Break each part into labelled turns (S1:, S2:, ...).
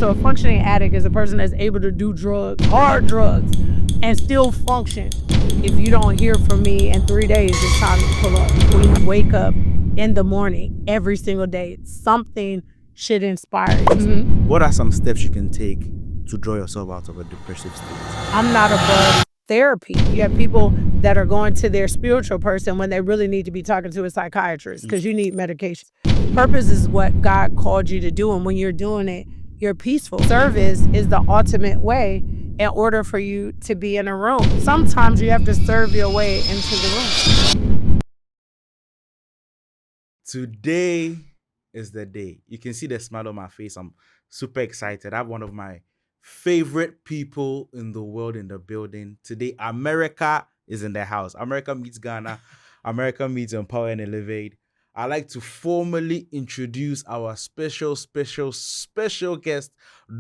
S1: So a functioning addict is a person that's able to do drugs, hard drugs, and still function. If you don't hear from me in 3 days, it's time to pull up. We wake up in the morning every single day. Something should inspire you.
S2: What are some steps you can take to draw yourself out of a depressive state?
S1: I'm not above therapy. You have people that are going to their spiritual person when they really need to be talking to a psychiatrist because you need medication. Purpose is what God called you to do, and when you're doing it, you're peaceful. Service is the ultimate way in order for you to be in a room. Sometimes you have to serve your way into the room.
S2: Today is the day. You can see the smile on my face. I'm super excited. I have one of my favorite people in the world in the building. Today, America is in the house. America meets Ghana. America meets Empower and Elevate. I'd like to formally introduce our special guest,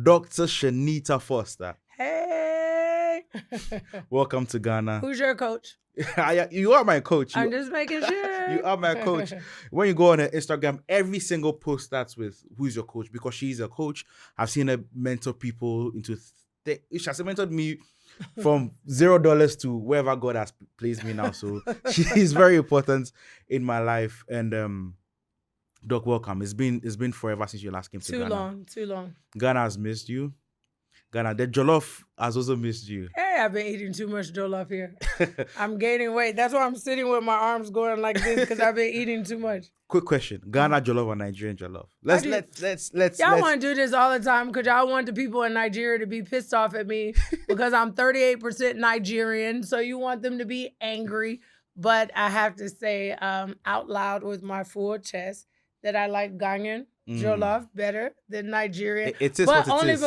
S2: Dr. Chanita Foster.
S1: Hey!
S2: Welcome to Ghana.
S1: Who's your coach?
S2: You are my coach.
S1: I'm just making sure.
S2: You are my coach. When you go on her Instagram, every single post starts with "Who's your coach?" because she's a coach. I've seen her mentor people into. She has mentored me from $0 to wherever God has placed me now. So she is very important in my life. And Doc, welcome. It's been forever since you last came to Ghana.
S1: Too long.
S2: Ghana has missed you. Ghana, the jollof has also missed you.
S1: Hey, I've been eating too much jollof here. I'm gaining weight. That's why I'm sitting with my arms going like this because I've been eating too much.
S2: Quick question: Ghana jollof or Nigerian jollof? Let's.
S1: Y'all want to do this all the time because y'all want the people in Nigeria to be pissed off at me because I'm 38% Nigerian. So you want them to be angry. But I have to say out loud with my full chest that I like Ghanaian jollof better than Nigerian.
S2: It is
S1: but
S2: what it is.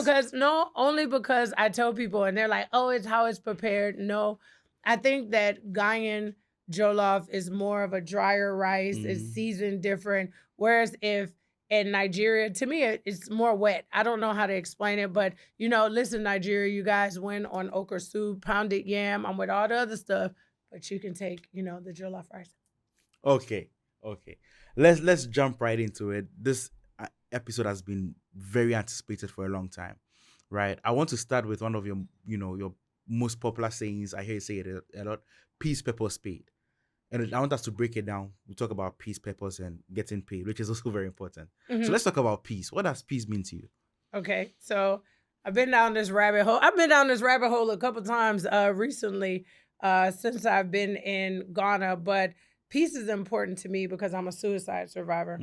S1: only because I tell people and they're like, oh, it's how it's prepared. No, I think that Ghanaian jollof is more of a drier rice. It's seasoned different. Whereas if in Nigeria, to me, it's more wet. I don't know how to explain it, but listen, Nigeria, you guys win on okra soup, pounded yam. I'm with all the other stuff, but you can take, the jollof rice.
S2: Okay. Let's jump right into it. This episode has been very anticipated for a long time, right? I want to start with one of your most popular sayings. I hear you say it a lot: peace, purpose, paid. And I want us to break it down. We talk about peace, purpose, and getting paid, which is also very important. So let's talk about peace. What does peace mean to you?
S1: Okay, so I've been down this rabbit hole. I've been down this rabbit hole a couple times recently since I've been in Ghana, but peace is important to me because I'm a suicide survivor.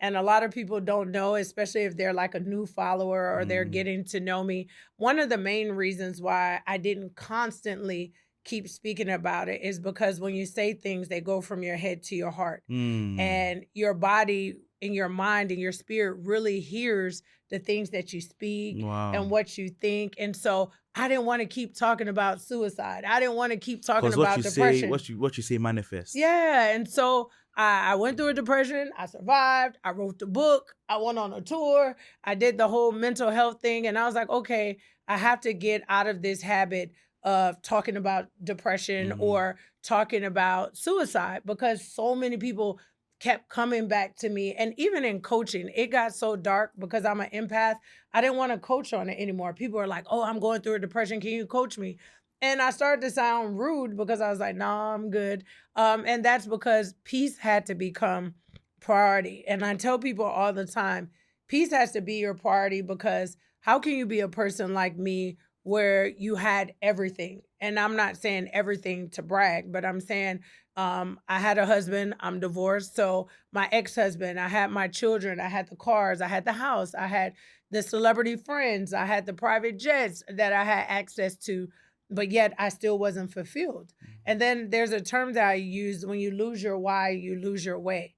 S1: And a lot of people don't know, especially if they're like a new follower or they're getting to know me. One of the main reasons why I didn't constantly keep speaking about it is because when you say things, they go from your head to your heart. And your body and your mind and your spirit really hears the things that you speak and what you think. And so I didn't want to keep talking about suicide. I didn't want to keep talking about depression.
S2: What you say manifests.
S1: Yeah. And so I went through a depression. I survived. I wrote the book. I went on a tour. I did the whole mental health thing. And I was like, okay, I have to get out of this habit of talking about depression or talking about suicide because so many people kept coming back to me. And even in coaching, it got so dark because I'm an empath. I didn't want to coach on it anymore. People are like, oh, I'm going through a depression. Can you coach me? And I started to sound rude because I was like, nah, I'm good. And that's because peace had to become priority. And I tell people all the time, peace has to be your priority because how can you be a person like me where you had everything? And I'm not saying everything to brag, but I'm saying I had a husband, I'm divorced. So my ex-husband, I had my children, I had the cars, I had the house, I had the celebrity friends, I had the private jets that I had access to, but yet I still wasn't fulfilled. And then there's a term that I use: when you lose your why, you lose your way.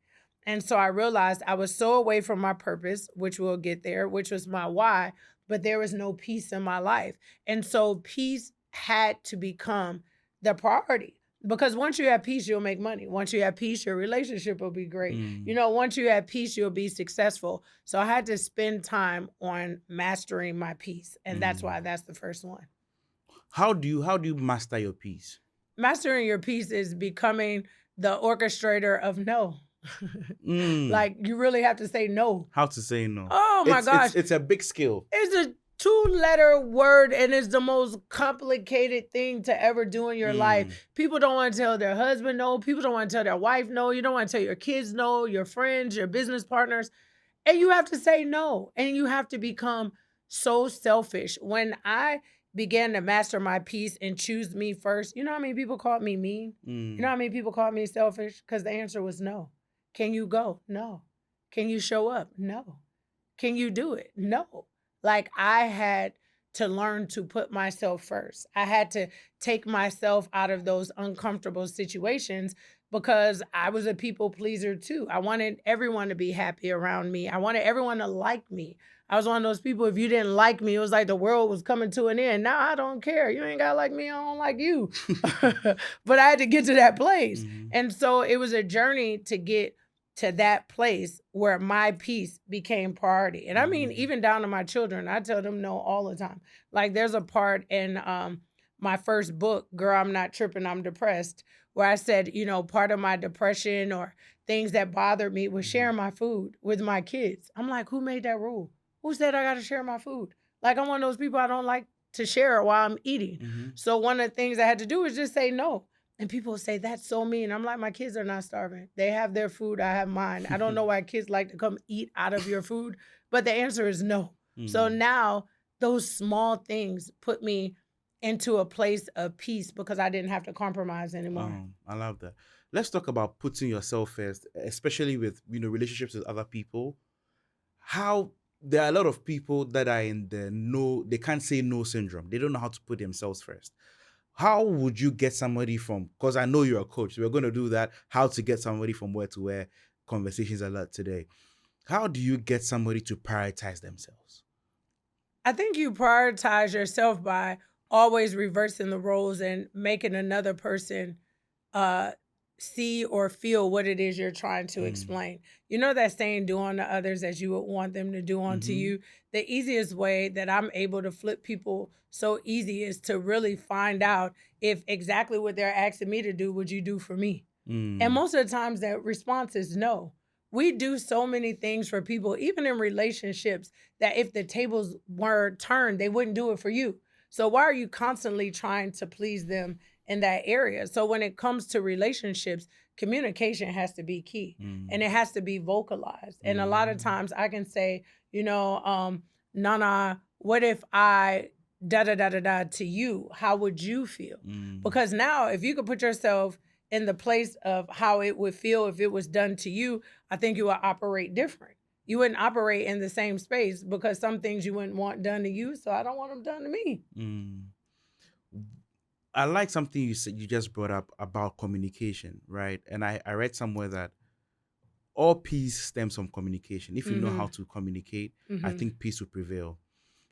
S1: And so I realized I was so away from my purpose, which we'll get there, which was my why, but there was no peace in my life. And so peace had to become the priority. Because once you have peace, you'll make money. Once you have peace, your relationship will be great. Once you have peace, you'll be successful. So I had to spend time on mastering my peace. And that's why that's the first one.
S2: How do you master your peace?
S1: Mastering your peace is becoming the orchestrator of no.
S2: Mm.
S1: Like, you really have to say no.
S2: How to say no.
S1: Oh my gosh.
S2: It's a big skill.
S1: It's a 2-letter word, and it's the most complicated thing to ever do in your life. People don't want to tell their husband no. People don't want to tell their wife no. You don't want to tell your kids no, your friends, your business partners. And you have to say no. And you have to become so selfish. When I began to master my peace and choose me first, you know how many people called me mean? You know how many people called me selfish? Because the answer was no. Can you go? No. Can you show up? No. Can you do it? No. Like, I had to learn to put myself first. I had to take myself out of those uncomfortable situations because I was a people pleaser too. I wanted everyone to be happy around me. I wanted everyone to like me. I was one of those people, if you didn't like me, it was like the world was coming to an end. Now I don't care. You ain't got to like me. I don't like you. But I had to get to that place. And so it was a journey to get to that place where my peace became priority. And I mean, even down to my children, I tell them no all the time. Like, there's a part in my first book, Girl, I'm Not Tripping, I'm Depressed, where I said, you know, part of my depression or things that bothered me was sharing my food with my kids. I'm like, who made that rule? Who said I got to share my food? Like, I'm one of those people, I don't like to share while I'm eating. So one of the things I had to do was just say no. And people say, that's so mean. I'm like, my kids are not starving. They have their food. I have mine. I don't know why kids like to come eat out of your food, but the answer is no. So now those small things put me into a place of peace because I didn't have to compromise anymore.
S2: I love that. Let's talk about putting yourself first, especially with, you know, relationships with other people. How there are a lot of people that are in the no, they can't say no syndrome. They don't know how to put themselves first. How would you get somebody from, because I know you're a coach, so we're going to do that, how to get somebody from where to where conversations a lot today. How do you get somebody to prioritize themselves?
S1: I think you prioritize yourself by always reversing the roles and making another person see or feel what it is you're trying to explain. You know that saying, do unto others as you would want them to do unto you? The easiest way that I'm able to flip people so easy is to really find out if exactly what they're asking me to do, would you do for me? And most of the times that response is no. We do so many things for people, even in relationships, that if the tables were turned, they wouldn't do it for you. So why are you constantly trying to please them in that area? So when it comes to relationships, communication has to be key and it has to be vocalized. And a lot of times I can say, you know, Nana, what if I da-da-da-da-da to you? How would you feel? Because now if you could put yourself in the place of how it would feel if it was done to you, I think you would operate different. You wouldn't operate in the same space because some things you wouldn't want done to you, so I don't want them done to me.
S2: I like something you said, you just brought up about communication, right? And I read somewhere that all peace stems from communication. If you know how to communicate, I think peace will prevail.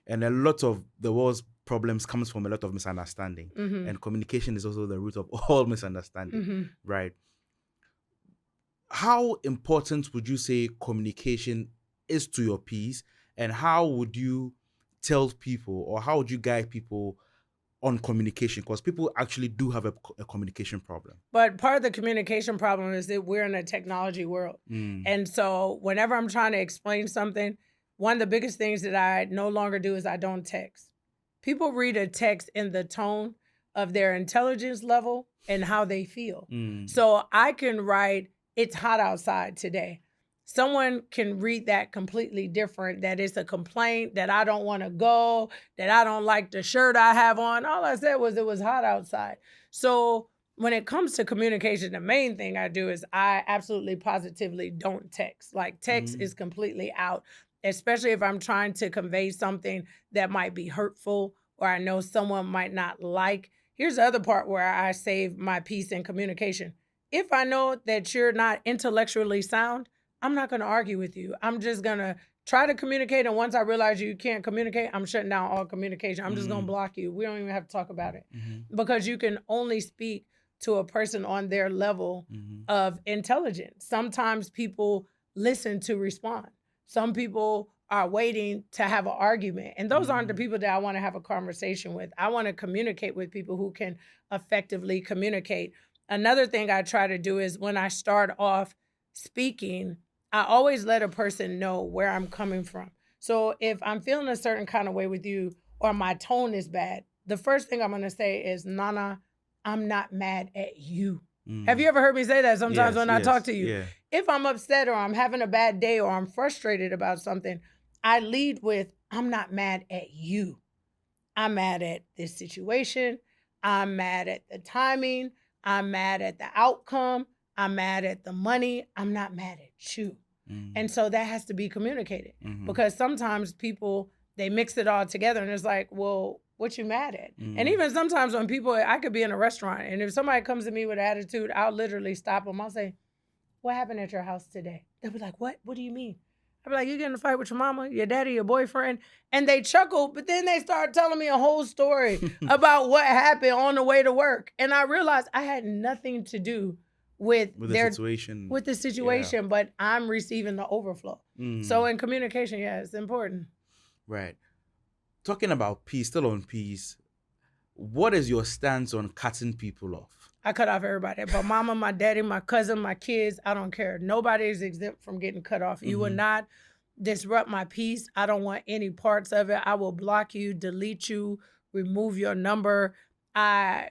S2: And a lot of the world's problems comes from a lot of misunderstanding. And communication is also the root of all misunderstanding, right? How important would you say communication is to your peace? And how would you tell people, or how would you guide people on communication? Because people actually do have a communication problem.
S1: But part of the communication problem is that we're in a technology world. And so whenever I'm trying to explain something, one of the biggest things that I no longer do is I don't text. People read a text in the tone of their intelligence level and how they feel. So I can write, it's hot outside today. Someone can read that completely different, that it's a complaint, that I don't want to go, that I don't like the shirt I have on. All I said was it was hot outside. So when it comes to communication, the main thing I do is I absolutely positively don't text. Like, text is completely out, especially if I'm trying to convey something that might be hurtful or I know someone might not like. Here's the other part where I save my peace in communication. If I know that you're not intellectually sound, I'm not going to argue with you. I'm just going to try to communicate. And once I realize you can't communicate, I'm shutting down all communication. I'm just going to block you. We don't even have to talk about it because you can only speak to a person on their level of intelligence. Sometimes people listen to respond. Some people are waiting to have an argument. And those aren't the people that I want to have a conversation with. I want to communicate with people who can effectively communicate. Another thing I try to do is when I start off speaking, I always let a person know where I'm coming from. So if I'm feeling a certain kind of way with you or my tone is bad, the first thing I'm going to say is, Nana, I'm not mad at you. Have
S2: Mm.
S1: you ever heard me say that sometimes
S2: Yes,
S1: when I talk
S2: yes,
S1: to you?
S2: yeah.
S1: If I'm upset or I'm having a bad day or I'm frustrated about something, I lead with, I'm not mad at you. I'm mad at this situation. I'm mad at the timing. I'm mad at the outcome. I'm mad at the money. I'm not mad at you.
S2: Mm.
S1: And so that has to be communicated
S2: Mm-hmm.
S1: because sometimes people, they mix it all together and it's like, well, what you mad at? And
S2: Mm.
S1: even sometimes when people, I could be in a restaurant and if somebody comes to me with attitude, I'll literally stop them. I'll say, what happened at your house today? They'll be like, what? What do you mean? I'll be like, you get in a fight with your mama, your daddy, your boyfriend. And they chuckle, but then they start telling me a whole story about what happened on the way to work. And I realized I had nothing to do with
S2: With the
S1: their
S2: situation.
S1: with the
S2: Yeah.
S1: situation, but I'm receiving the overflow. So
S2: Mm.
S1: in communication, yeah, it's important.
S2: Right. Talking about peace, still on peace, what is your stance on cutting people off?
S1: I cut off everybody. My mama, my daddy, my cousin, my kids, I don't care. Nobody is exempt from getting cut off. You will
S2: Mhm.
S1: not disrupt my peace. I don't want any parts of it. I will block you, delete you, remove your number. I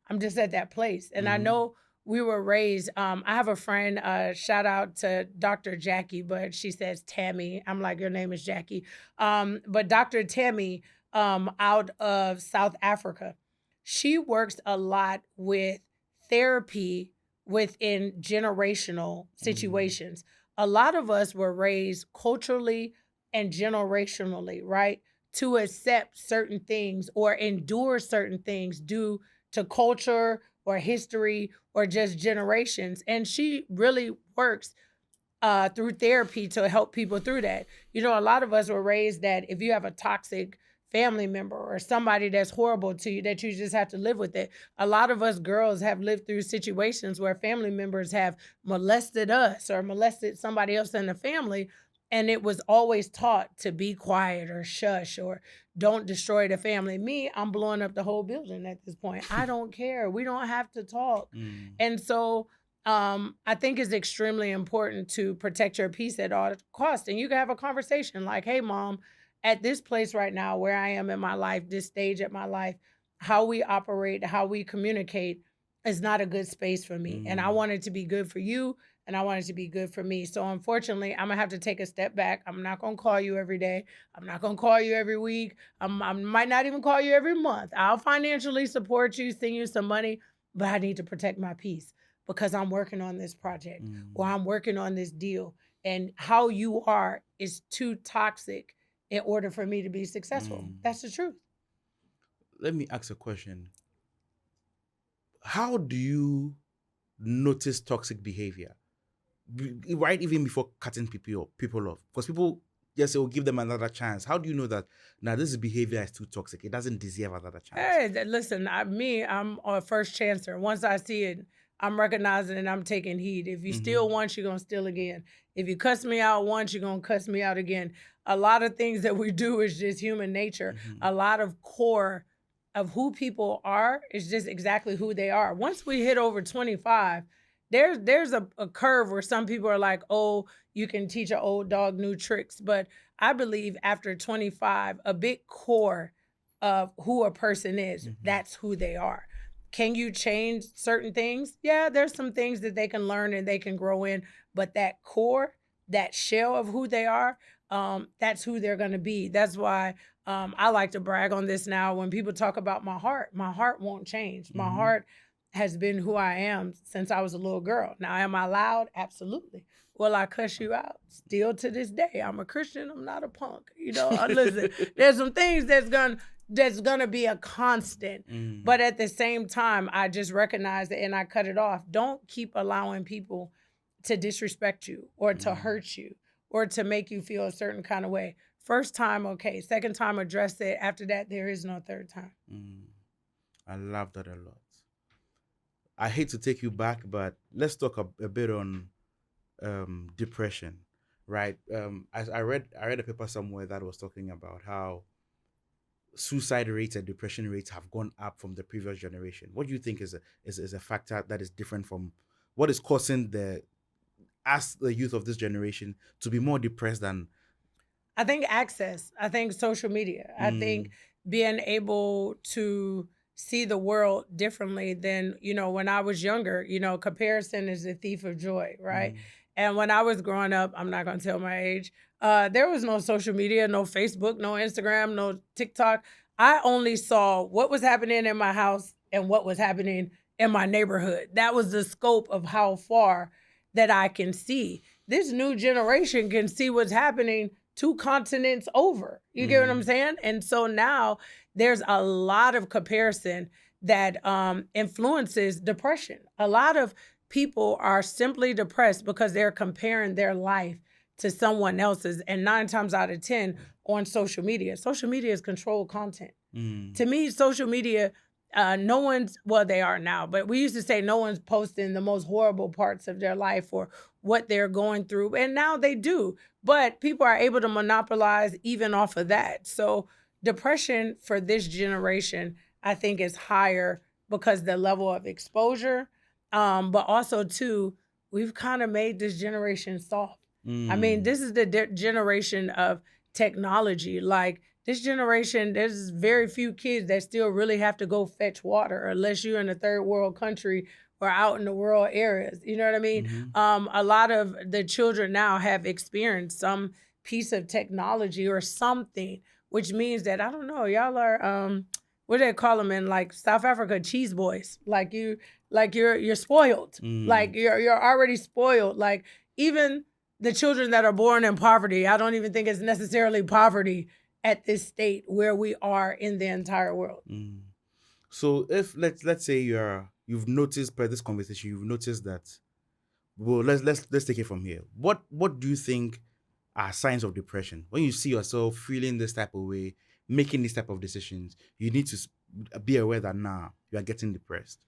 S1: I'm just at that place. And I
S2: Mhm.
S1: know we were raised. I have a friend, shout out to Dr. Jackie, but she says Tammy. I'm like, your name is Jackie. But Dr. Tammy, out of South Africa, she works a lot with therapy within generational situations. A lot of us were raised culturally and generationally, right? To accept certain things or endure certain things due to culture or history or just generations. And she really works through therapy to help people through that. You know, a lot of us were raised that if you have a toxic family member or somebody that's horrible to you, that you just have to live with it. A lot of us girls have lived through situations where family members have molested us or molested somebody else in the family. And it was always taught to be quiet or shush or don't destroy the family. Me, I'm blowing up the whole building at this point. I don't care. We don't have to talk.
S2: Mm.
S1: And so I think it's extremely important to protect your peace at all costs. And you can have a conversation like, hey, mom, at this place right now where I am in my life, this stage of my life, how we operate, how we communicate is not a good space for me. And I
S2: Mm.
S1: want it to be good for you and I want it to be good for me. So unfortunately, I'm gonna have to take a step back. I'm not gonna call you every day. I'm not gonna call you every week. I might not even call you every month. I'll financially support you, send you some money, but I need to protect my peace because I'm working on this project or
S2: Mm.
S1: I'm working on this deal. And how you are is too toxic in order for me to be successful.
S2: Mm.
S1: That's the truth.
S2: Let me ask a question. How do you notice toxic behavior? Right, even before cutting people off, because people just say, "Oh, give them another chance." How do you know that now this behavior is too toxic? It doesn't deserve another chance.
S1: Hey, listen, I'm a first chancer. Once I see it, I'm recognizing and I'm taking heed. If you
S2: Mm-hmm.
S1: steal once, you're gonna steal again. If you cuss me out once, you're gonna cuss me out again. A lot of things that we do is just human nature.
S2: Mm-hmm.
S1: A lot of core of who people are is just exactly who they are. Once we hit over 25, there's a curve where some people are like, oh, you can teach an old dog new tricks. But I believe after 25, a big core of who a person is,
S2: Mm-hmm.
S1: that's who they are. Can you change certain things? Yeah, there's some things that they can learn and they can grow in, but that core, that shell of who they are, that's who they're going to be. That's why I like to brag on this now. When people talk about my heart won't change. My
S2: Mm-hmm.
S1: heart has been who I am since I was a little girl. Now, am I loud? Absolutely. Will I cuss you out? Still to this day, I'm a Christian. I'm not a punk. You know, listen, there's some things that's gonna be a constant.
S2: Mm.
S1: But at the same time, I just recognize it and I cut it off. Don't keep allowing people to disrespect you or to
S2: Mm.
S1: hurt you or to make you feel a certain kind of way. First time, okay. Second time, address it. After that, there is no third time.
S2: Mm. I love that a lot. I hate to take you back, but let's talk a bit on depression, right? I read a paper somewhere that was talking about how suicide rates and depression rates have gone up from the previous generation. What do you think is a factor that is different from what is causing the as the youth of this generation to be more depressed than?
S1: I think access. I think social media. I think
S2: Mm,
S1: being able to see the world differently than, when I was younger, comparison is the thief of joy, right?
S2: mm,
S1: And when I was growing up, I'm not going to tell my age, there was no social media, no Facebook, no Instagram, no TikTok. I only saw what was happening in my house and what was happening in my neighborhood. That was the scope of how far that I can see. This new generation can see what's happening two continents over. You get what I'm
S2: mm,
S1: saying? And so now there's a lot of comparison that influences depression. A lot of people are simply depressed because they're comparing their life to someone else's. And 9 times out of 10 on social media, social media is controlled content.
S2: mm,
S1: To me, social media, no one's, well, they are now, but we used to say no one's posting the most horrible parts of their life or what they're going through. And now they do. But people are able to monopolize even off of that. So depression for this generation, I think, is higher because the level of exposure. But also, too, we've kind of made this generation soft. I mean,
S2: mm.
S1: this is the generation of technology. Like, this generation, there's very few kids that still really have to go fetch water unless you're in a third world country or out in the rural areas. You know what I mean?
S2: Mhm.
S1: A lot of the children now have experienced some piece of technology or something, which means that, I don't know, y'all are what do they call them in like South Africa, cheese boys. Like you're spoiled.
S2: Mm.
S1: Like you're already spoiled. Like even the children that are born in poverty, I don't even think it's necessarily poverty at this state where we are in the entire world.
S2: Mm. So if let's say you've noticed by this conversation, you've noticed that, well, let's take it from here. What do you think are signs of depression? When you see yourself feeling this type of way, making this type of decisions, you need to be aware that now you are getting depressed.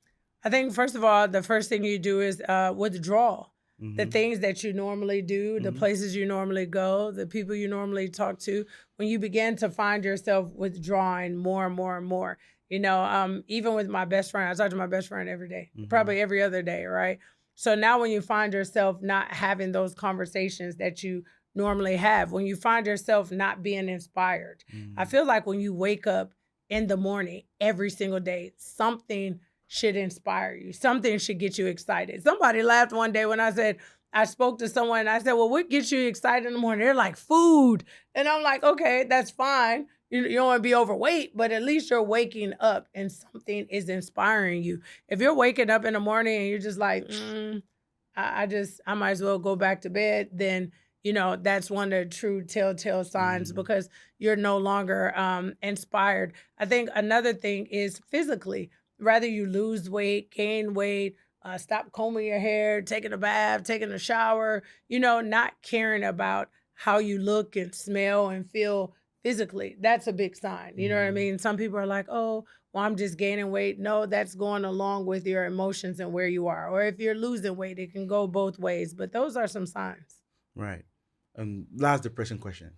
S1: I think first of all, the first thing you do is withdraw. The
S2: Mm-hmm.
S1: things that you normally do, the
S2: Mm-hmm.
S1: places you normally go, the people you normally talk to, when you begin to find yourself withdrawing more and more and more, even with my best friend, I talk to my best friend every day,
S2: Mm-hmm.
S1: probably every other day, right? So now when you find yourself not having those conversations that you normally have, when you find yourself not being inspired, I
S2: Mm.
S1: feel like when you wake up in the morning every single day, something should inspire you. Something should get you excited. Somebody laughed one day when I said, I spoke to someone and I said, well, what gets you excited in the morning? They're like, food. And I'm like, okay, that's fine. You don't want to be overweight, but at least you're waking up and something is inspiring you. If you're waking up in the morning and you're just like, I might as well go back to bed, then that's one of the true telltale signs
S2: Mm.
S1: because you're no longer inspired. I think another thing is physically, rather you lose weight, gain weight, stop combing your hair, taking a bath, taking a shower, not caring about how you look and smell and feel physically. That's a big sign. You know what I
S2: Mm.
S1: mean? Some people are like, oh, well, I'm just gaining weight. No, that's going along with your emotions and where you are. Or if you're losing weight, it can go both ways. But those are some signs.
S2: Right. Last depression question.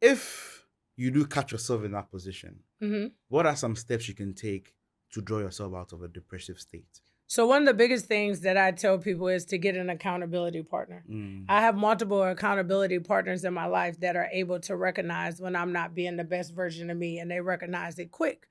S2: If you do catch yourself in that position,
S1: Mhm.
S2: what are some steps you can take to draw yourself out of a depressive state?
S1: So one of the biggest things that I tell people is to get an accountability partner.
S2: Mm.
S1: I have multiple accountability partners in my life that are able to recognize when I'm not being the best version of me, and they recognize it quick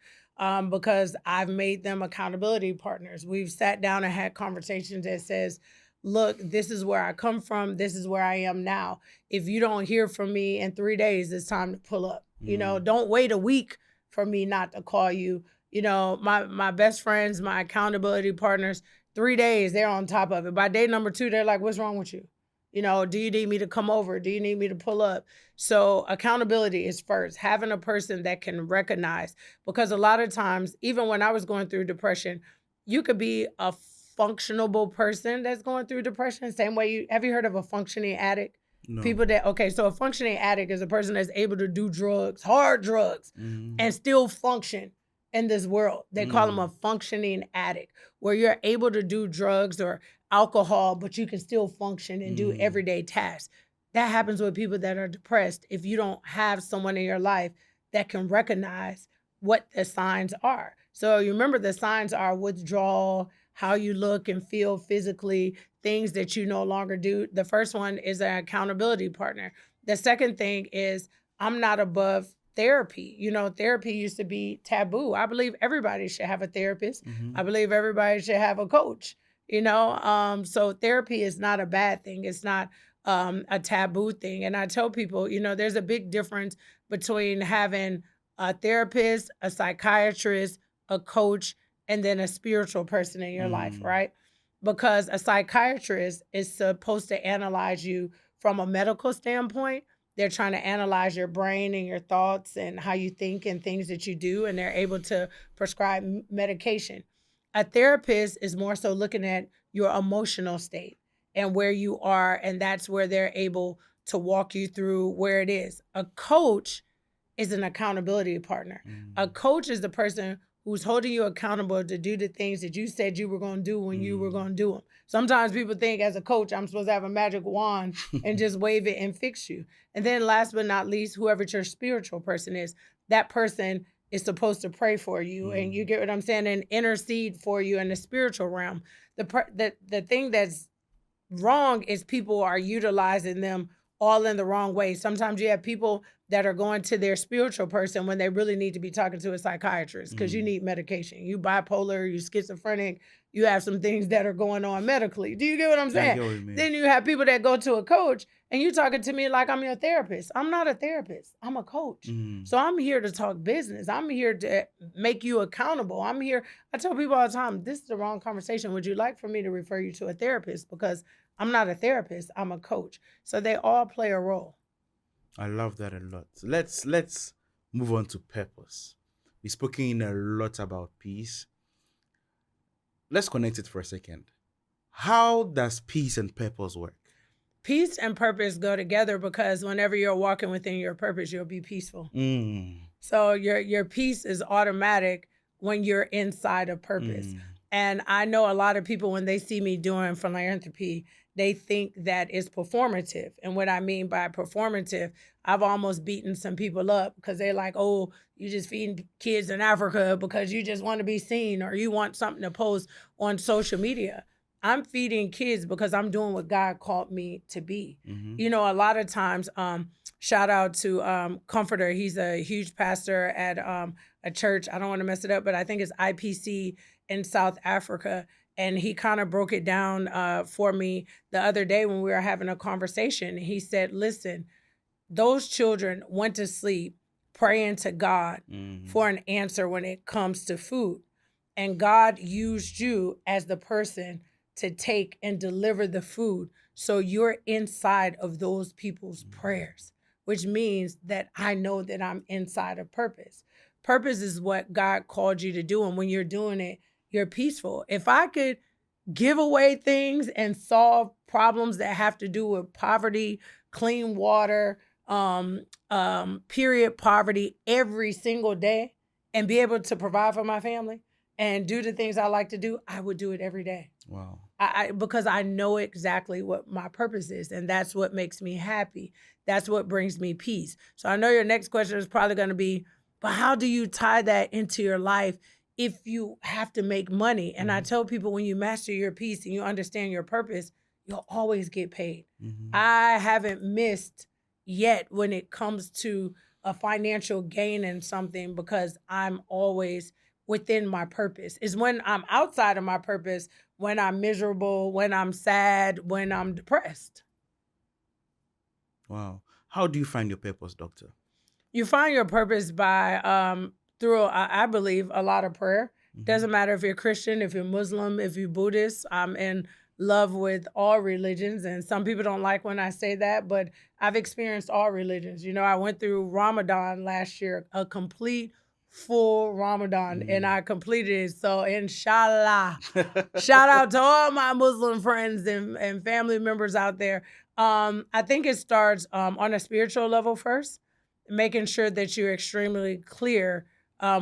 S1: because I've made them accountability partners. We've sat down and had conversations that says, look, this is where I come from. This is where I am now. If you don't hear from me in 3 days, it's time to pull up.
S2: Mm.
S1: Don't wait a week for me not to call you. My best friends, my accountability partners, 3 days, they're on top of it. By day number 2, they're like, what's wrong with you? Do you need me to come over? Do you need me to pull up? So accountability is first, having a person that can recognize, because a lot of times, even when I was going through depression, you could be a functionable person that's going through depression. Same way have you heard of a functioning addict?
S2: No.
S1: People that, okay, so a functioning addict is a person that's able to do drugs, hard drugs,
S2: Mm.
S1: and still function in this world. They call them
S2: Mm.
S1: a functioning addict, where you're able to do drugs or alcohol, but you can still function and do
S2: Mm.
S1: everyday tasks. That happens with people that are depressed if you don't have someone in your life that can recognize what the signs are. So you remember the signs are withdrawal, how you look and feel physically, things that you no longer do. The first one is an accountability partner. The second thing is I'm not above therapy. You know, therapy used to be taboo. I believe everybody should have a therapist.
S2: Mm-hmm.
S1: I believe everybody should have a coach. So therapy is not a bad thing. It's not a taboo thing. And I tell people, there's a big difference between having a therapist, a psychiatrist, a coach, and then a spiritual person in your life,
S2: Mm.
S1: right? Because a psychiatrist is supposed to analyze you from a medical standpoint. They're trying to analyze your brain and your thoughts and how you think and things that you do, and they're able to prescribe medication. A therapist is more so looking at your emotional state and where you are, and that's where they're able to walk you through where it is. A coach is an accountability partner. A
S2: Mm.
S1: coach is the person who's holding you accountable to do the things that you said you were going to do when you were going to do them. Sometimes people think as a coach, I'm supposed to have a magic wand and just wave it and fix you. And then last but not least, whoever your spiritual person is, that person is supposed to pray for you. And you get what I'm saying? And intercede for you in the spiritual realm. The thing that's wrong is people are utilizing them all in the wrong way. Sometimes you have people that are going to their spiritual person when they really need to be talking to a psychiatrist because you need medication. You bipolar, you schizophrenic, you have some things that are going on medically. Do you get what I'm
S2: Yeah, I
S1: saying?
S2: get what you mean.
S1: Then you have people that go to a coach and you talking to me like I'm your therapist. I'm not a therapist. I'm a coach.
S2: Mm.
S1: So I'm here to talk business. I'm here to make you accountable. I'm here. I tell people all the time, this is the wrong conversation. Would you like for me to refer you to a therapist? Because I'm not a therapist. I'm a coach. So they all play a role.
S2: I love that a lot. So let's move on to purpose. We've spoken a lot about peace. Let's connect it for a second. How does peace and purpose work?
S1: Peace and purpose go together because whenever you're walking within your purpose, you'll be peaceful.
S2: Mm.
S1: So your peace is automatic when you're inside of purpose.
S2: Mm.
S1: And I know a lot of people, when they see me doing philanthropy, they think that it's performative. And what I mean by performative, I've almost beaten some people up because they're like, oh, you just feeding kids in Africa because you just want to be seen or you want something to post on social media. I'm feeding kids because I'm doing what God called me to be.
S2: Mm-hmm.
S1: A lot of times, shout out to Comforter. He's a huge pastor at a church. I don't want to mess it up, but I think it's IPC in South Africa. And he kind of broke it down for me the other day when we were having a conversation. He said, listen, those children went to sleep praying to God for an answer when it comes to food. And God used you as the person to take and deliver the food. So you're inside of those people's prayers, which means that I know that I'm inside of purpose. Purpose is what God called you to do. And when you're doing it, you're peaceful. If I could give away things and solve problems that have to do with poverty, clean water, period poverty every single day and be able to provide for my family and do the things I like to do, I would do it every day.
S2: Wow.
S1: Because I know exactly what my purpose is, and that's what makes me happy. That's what brings me peace. So I know your next question is probably going to be, but how do you tie that into your life if you have to make money? And I tell people, when you master your peace and you understand your purpose, you'll always get paid. I haven't missed yet when it comes to a financial gain in something because I'm always within my purpose. Is when I'm outside of my purpose, when I'm miserable, when I'm sad, when I'm depressed.
S2: Wow. How do you find your purpose, doctor?
S1: You find your purpose by through I believe a lot of prayer. Doesn't matter if you're Christian, if you're Muslim, if you're Buddhist. I'm in love with all religions, and some people don't like when I say that, but I've experienced all religions. I went through Ramadan last year, a complete full Ramadan, and I completed it. So inshallah, shout out to all my Muslim friends and family members out there. I think it starts on a spiritual level first, making sure that you're extremely clear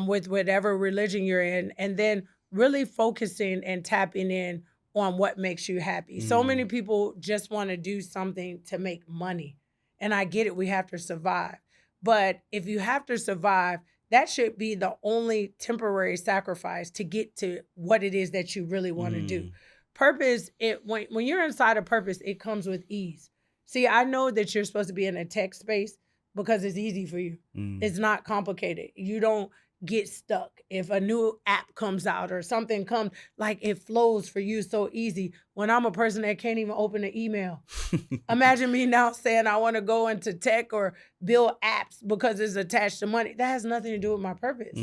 S1: with whatever religion you're in, and then really focusing and tapping in on what makes you happy. So many people just want to do something to make money. And I get it, we have to survive. But if you have to survive, that should be the only temporary sacrifice to get to what it is that you really want to do. Purpose, when you're inside of purpose, it comes with ease. See, I know that you're supposed to be in a tech space because it's easy for you. It's not complicated. You don't get stuck. If a new app comes out or something comes, like it flows for you so easy. When I'm a person that can't even open an email, imagine me now saying I want to go into tech or build apps because it's attached to money. That has nothing to do with my purpose.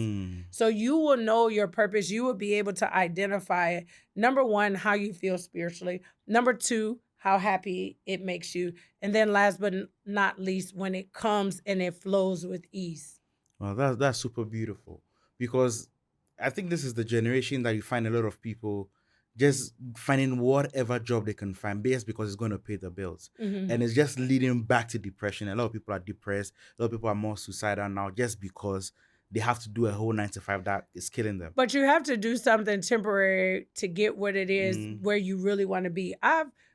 S1: So you will know your purpose. You will be able to identify it. Number one, how you feel spiritually. Number two, how happy it makes you. And then last but not least, when it comes and it flows with ease.
S2: Well, that's super beautiful, because I think this is the generation that you find a lot of people just finding whatever job they can find just because it's going to pay the bills. And it's just leading back to depression. A lot of people are depressed. A lot of people are more suicidal now just because they have to do a whole 9 to 5 that is killing them.
S1: But you have to do something temporary to get what it is where you really want to be.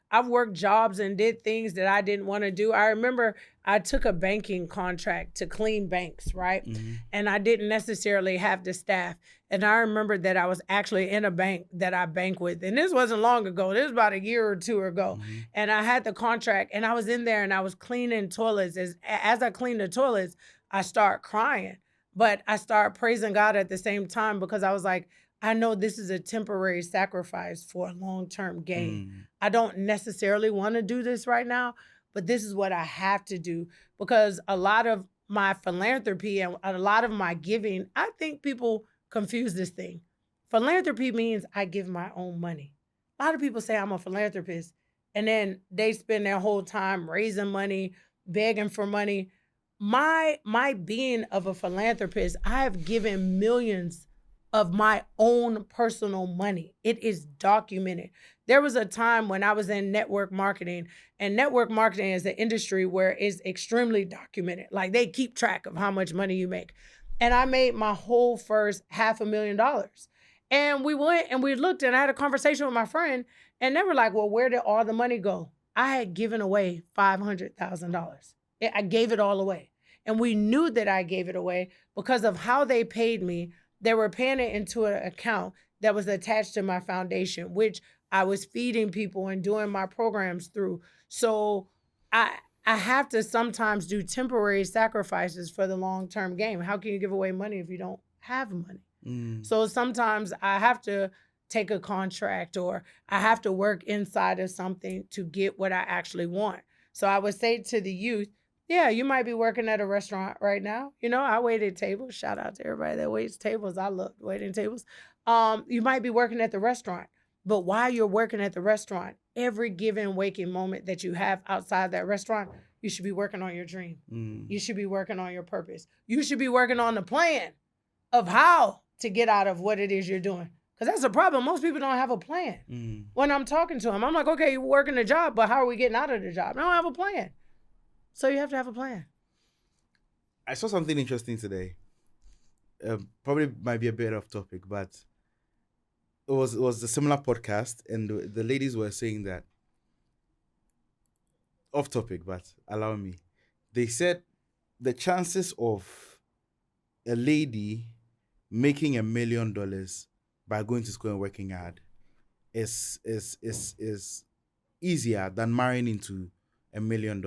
S1: I've worked jobs and did things that I didn't want to do. I remember I took a banking contract to clean banks, right? And I didn't necessarily have the staff. And I remember that I was actually in a bank that I bank with. And this wasn't long ago. This was about a year or two ago. And I had the contract and I was in there and I was cleaning toilets. As I cleaned the toilets, I started crying. But I started praising God at the same time because I was like, I know this is a temporary sacrifice for a long-term gain. I don't necessarily want to do this right now, but this is what I have to do because a lot of my philanthropy and a lot of my giving, I think people confuse this thing. Philanthropy means I give my own money. A lot of people say I'm a philanthropist, and then they spend their whole time raising money, begging for money. My being of a philanthropist, I have given millions of my own personal money. It is documented. There was a time when I was in network marketing, and network marketing is an industry where it's extremely documented. Like they keep track of how much money you make. And I made my whole first $500,000. And we went and we looked and I had a conversation with my friend and they were like, well, where did all the money go? I had given away $500,000. I gave it all away. And we knew that I gave it away because of how they paid me. They were paying it into an account that was attached to my foundation, which I was feeding people and doing my programs through. So I have to sometimes do temporary sacrifices for the long-term game. How can you give away money if you don't have money? So sometimes I have to take a contract or I have to work inside of something to get what I actually want. So I would say to the youth, yeah, you might be working at a restaurant right now. You know, I waited tables. Shout out to everybody that waits tables. I love waiting tables. You might be working at the restaurant, but while you're working at the restaurant, every given waking moment that you have outside that restaurant, you should be working on your dream. You should be working on your purpose. You should be working on the plan of how to get out of what it is you're doing. Because that's a problem. Most people don't have a plan. When I'm talking to them, I'm like, okay, you're working a job, but how are we getting out of the job? I don't have a plan. So you have to have a plan.
S2: I saw something interesting today. Probably might be a bit off topic, but it was a similar podcast, and the ladies were saying that off topic, but allow me. They said the chances of a lady making $1 million by going to school and working hard is easier than marrying into $1 million.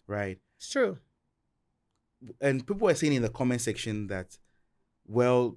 S2: Right.
S1: It's true.
S2: And people are saying in the comment section that, well,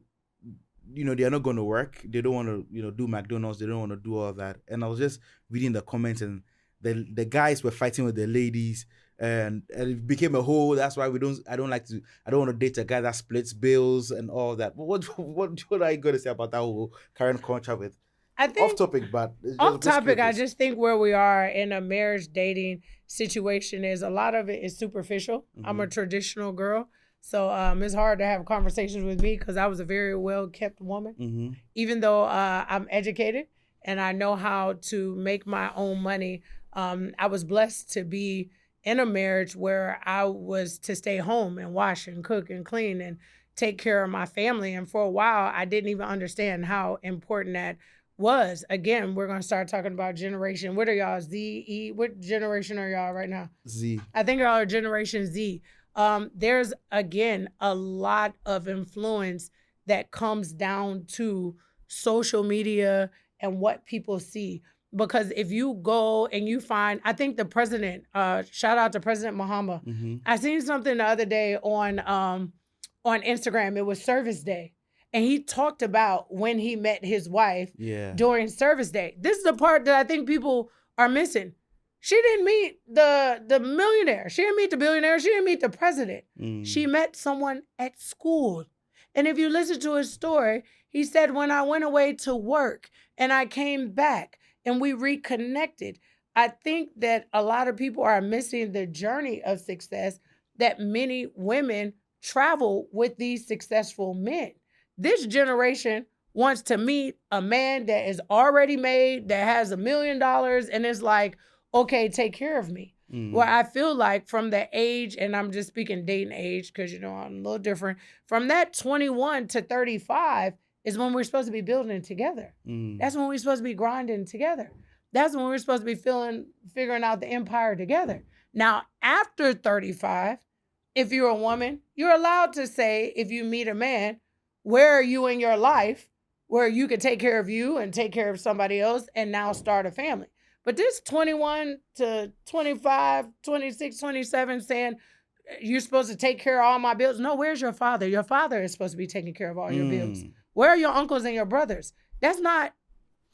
S2: you know, they are not going to work. They don't want to, you know, do McDonald's. They don't want to do all that. And I was just reading the comments and the guys were fighting with the ladies and it became a whole, that's why I don't want to date a guy that splits bills and all that. But what are you going to say about that whole current contract with?
S1: I think
S2: off topic, but
S1: off topic, I just think where we are in a marriage dating situation is a lot of it is superficial. I'm a traditional girl, so it's hard to have conversations with me because I was a very well-kept woman. Even though I'm educated and I know how to make my own money, I was blessed to be in a marriage where I was to stay home and wash and cook and clean and take care of my family. And for a while, I didn't even understand how important that was. Again, we're going to start talking about generation. What are y'all, Z, E? What generation are y'all right now?
S2: Z.
S1: I think y'all are Generation Z. There's again a lot of influence that comes down to social media and what people see. Because if you go and you find, I think the president, shout out to President Muhammad.
S2: Mm-hmm.
S1: I seen something the other day on Instagram. It was Service Day, and he talked about when he met his wife
S2: Yeah.
S1: during Service Day. This is the part that I think people are missing. She didn't meet the millionaire. She didn't meet the billionaire. She didn't meet the president. She met someone at school. And if you listen to his story, he said, when I went away to work and I came back and we reconnected, I think that a lot of people are missing the journey of success that many women travel with these successful men. This generation wants to meet a man that is already made, that has $1 million, and is like, okay, take care of me. Where I feel like from the age, and I'm just speaking dating age because, I'm a little different, from that 21 to 35 is when we're supposed to be building together. That's when we're supposed to be grinding together. That's when we're supposed to be figuring out the empire together. Now, after 35, if you're a woman, you're allowed to say, if you meet a man, where are you in your life where you can take care of you and take care of somebody else and now start a family? But this 21 to 25, 26, 27 saying, you're supposed to take care of all my bills. No, where's your father? Your father is supposed to be taking care of all your bills. Where are your uncles and your brothers? That's not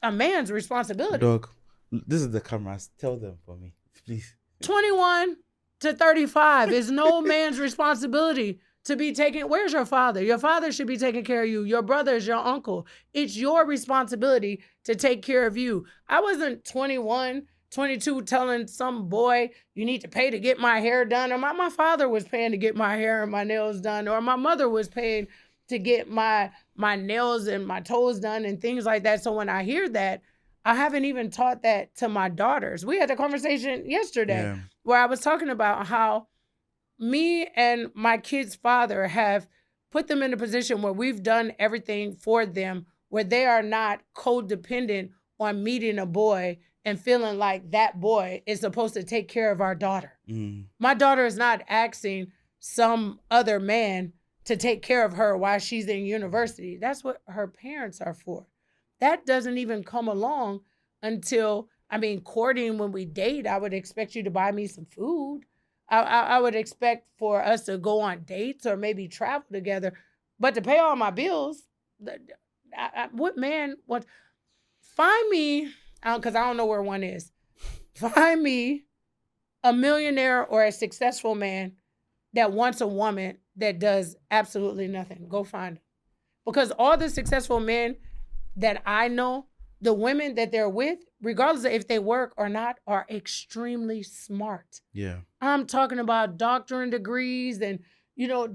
S1: a man's responsibility.
S2: Dog, this is the cameras. Tell them for me, please.
S1: 21 to 35 is no man's responsibility to be taking. Where's your father? Your father should be taking care of you. Your brother is your uncle. It's your responsibility to take care of you. I wasn't 21, 22 telling some boy, you need to pay to get my hair done. Or my father was paying to get my hair and my nails done. Or my mother was paying to get my nails and my toes done and things like that. So when I hear that, I haven't even taught that to my daughters. We had a conversation yesterday where I was talking about how me and my kid's father have put them in a position where we've done everything for them, where they are not codependent on meeting a boy and feeling like that boy is supposed to take care of our daughter. My daughter is not asking some other man to take care of her while she's in university. That's what her parents are for. That doesn't even come along until, courting, when we date, I would expect you to buy me some food. I would expect for us to go on dates or maybe travel together, but to pay all my bills, what man, find me, because I don't know where one is, find me a millionaire or a successful man that wants a woman that does absolutely nothing. Go find them. Because all the successful men that I know, the women that they're with, regardless of if they work or not, are extremely smart.
S2: Yeah.
S1: I'm talking about doctorate degrees and,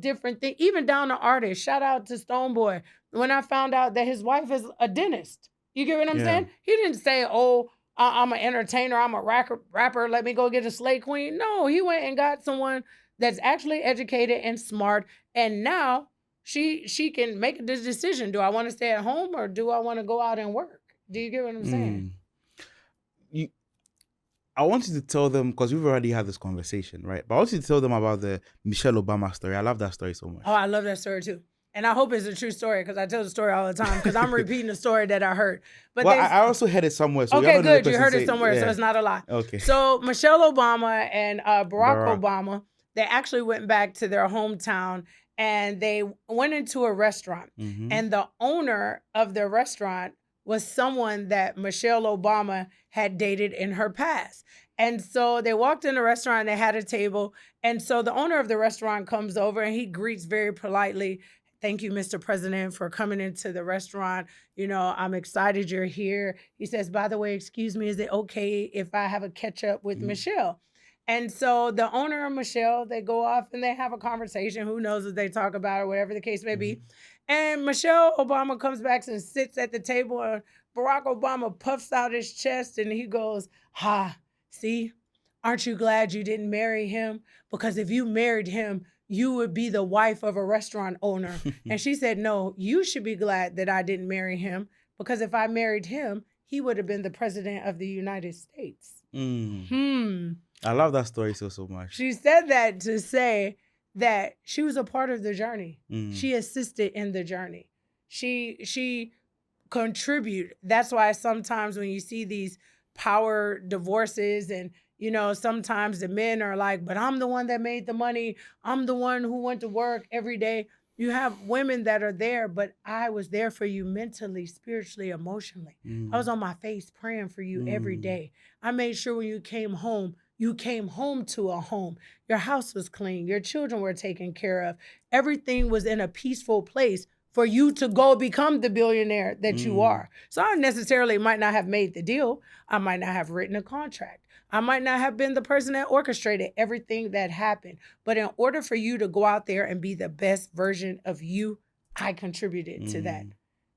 S1: different things, even down to artists. Shout out to Stoneboy. When I found out that his wife is a dentist, you get what I'm saying? He didn't say, oh, I'm an entertainer, I'm a rapper, let me go get a slay queen. No, he went and got someone that's actually educated and smart. And now she can make this decision. Do I want to stay at home or do I want to go out and work? Do you get what I'm saying?
S2: I want you to tell them, because we've already had this conversation, right? But I want you to tell them about the Michelle Obama story. I love that story so much.
S1: Oh, I love that story too. And I hope it's a true story because I tell the story all the time because I'm repeating the story that I heard. But
S2: I also heard it somewhere. So
S1: okay, good. You heard it somewhere, so it's not a lie.
S2: Okay.
S1: So Michelle Obama and Barack Obama, they actually went back to their hometown and they went into a restaurant. And the owner of the restaurant was someone that Michelle Obama had dated in her past. And so they walked in the restaurant, they had a table. And so the owner of the restaurant comes over and he greets very politely. Thank you, Mr. President, for coming into the restaurant. I'm excited you're here. He says, by the way, excuse me, is it okay if I have a catch up with Michelle? And so the owner of Michelle, they go off and they have a conversation. Who knows what they talk about or whatever the case may be. And Michelle Obama comes back and sits at the table and Barack Obama puffs out his chest and he goes, see, aren't you glad you didn't marry him? Because if you married him, you would be the wife of a restaurant owner. And she said, no, you should be glad that I didn't marry him because if I married him, he would have been the president of the United States.
S2: I love that story so much.
S1: She said that to say that she was a part of the journey.
S2: Mm.
S1: She assisted in the journey. She contributed. That's why sometimes when you see these power divorces and sometimes the men are like, but I'm the one that made the money. I'm the one who went to work every day. You have women that are there, but I was there for you mentally, spiritually, emotionally. I was on my face praying for you every day. I made sure when you came home to a home. Your house was clean. Your children were taken care of. Everything was in a peaceful place for you to go become the billionaire that you are. So I necessarily might not have made the deal. I might not have written a contract. I might not have been the person that orchestrated everything that happened. But in order for you to go out there and be the best version of you, I contributed to that.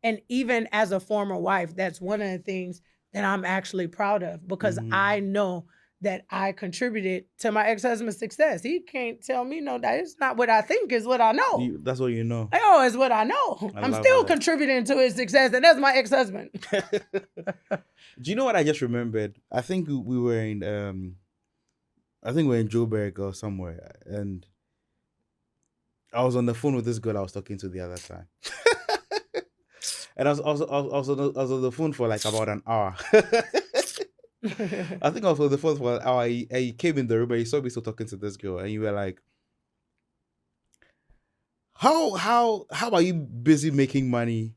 S1: And even as a former wife, that's one of the things that I'm actually proud of, because I know that I contributed to my ex-husband's success. He can't tell me no, that it's not what I think, it's what I know.
S2: That's what you know.
S1: Oh, it's what I know. I'm still contributing to his success, and that's my ex-husband.
S2: Do you know what I just remembered? I think we were in Joburg or somewhere, and I was on the phone with this girl I was talking to the other time. And I was on the phone for like about an hour. I think I was on the phone for an hour. He came in the room and he saw me still talking to this girl, and you were like, How are you busy making money?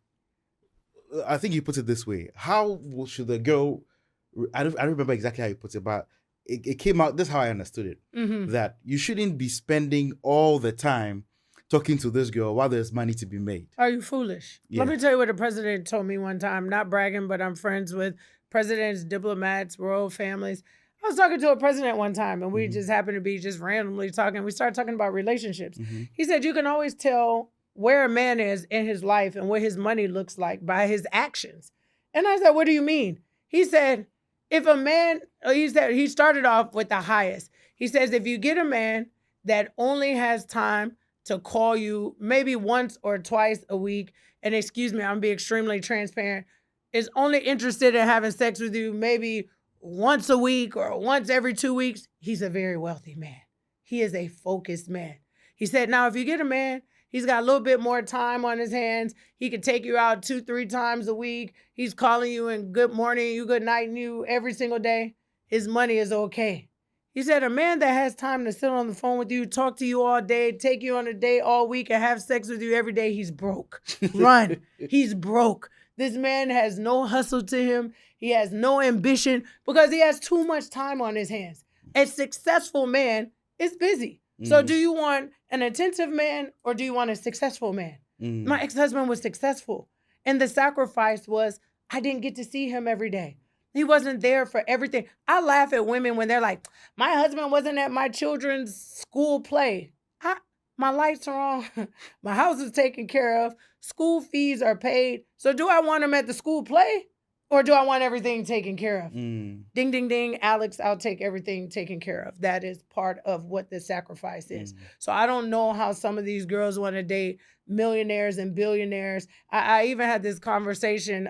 S2: I think you put it this way. How should the girl? I don't remember exactly how you put it, but it came out. This is how I understood it. That you shouldn't be spending all the time talking to this girl while there's money to be made.
S1: Are you foolish? Yeah. Let me tell you what the president told me one time. Not bragging, but I'm friends with presidents, diplomats, royal families. I was talking to a president one time, and we just happened to be just randomly talking. We started talking about relationships. He said, you can always tell where a man is in his life and what his money looks like by his actions. And I said, what do you mean? He said, if a man, he started off with the highest. He says, if you get a man that only has time to call you maybe once or twice a week, and excuse me, I'm gonna be extremely transparent, is only interested in having sex with you maybe once a week or once every 2 weeks, he's a very wealthy man. He is a focused man. He said, now, if you get a man, he's got a little bit more time on his hands. He could take you out 2-3 times a week. He's calling you in good morning, you good night, and you every single day. His money is okay. He said, a man that has time to sit on the phone with you, talk to you all day, take you on a date all week, and have sex with you every day, he's broke. Run. He's broke. This man has no hustle to him. He has no ambition because he has too much time on his hands. A successful man is busy. So do you want an attentive man or do you want a successful man? My ex-husband was successful. And the sacrifice was I didn't get to see him every day. He wasn't there for everything. I laugh at women when they're like, my husband wasn't at my children's school play. My lights are on. My house is taken care of. School fees are paid. So do I want him at the school play or do I want everything taken care of? Ding, ding, ding. Alex, I'll take everything taken care of. That is part of what the sacrifice is. So I don't know how some of these girls want to date millionaires and billionaires. I even had this conversation.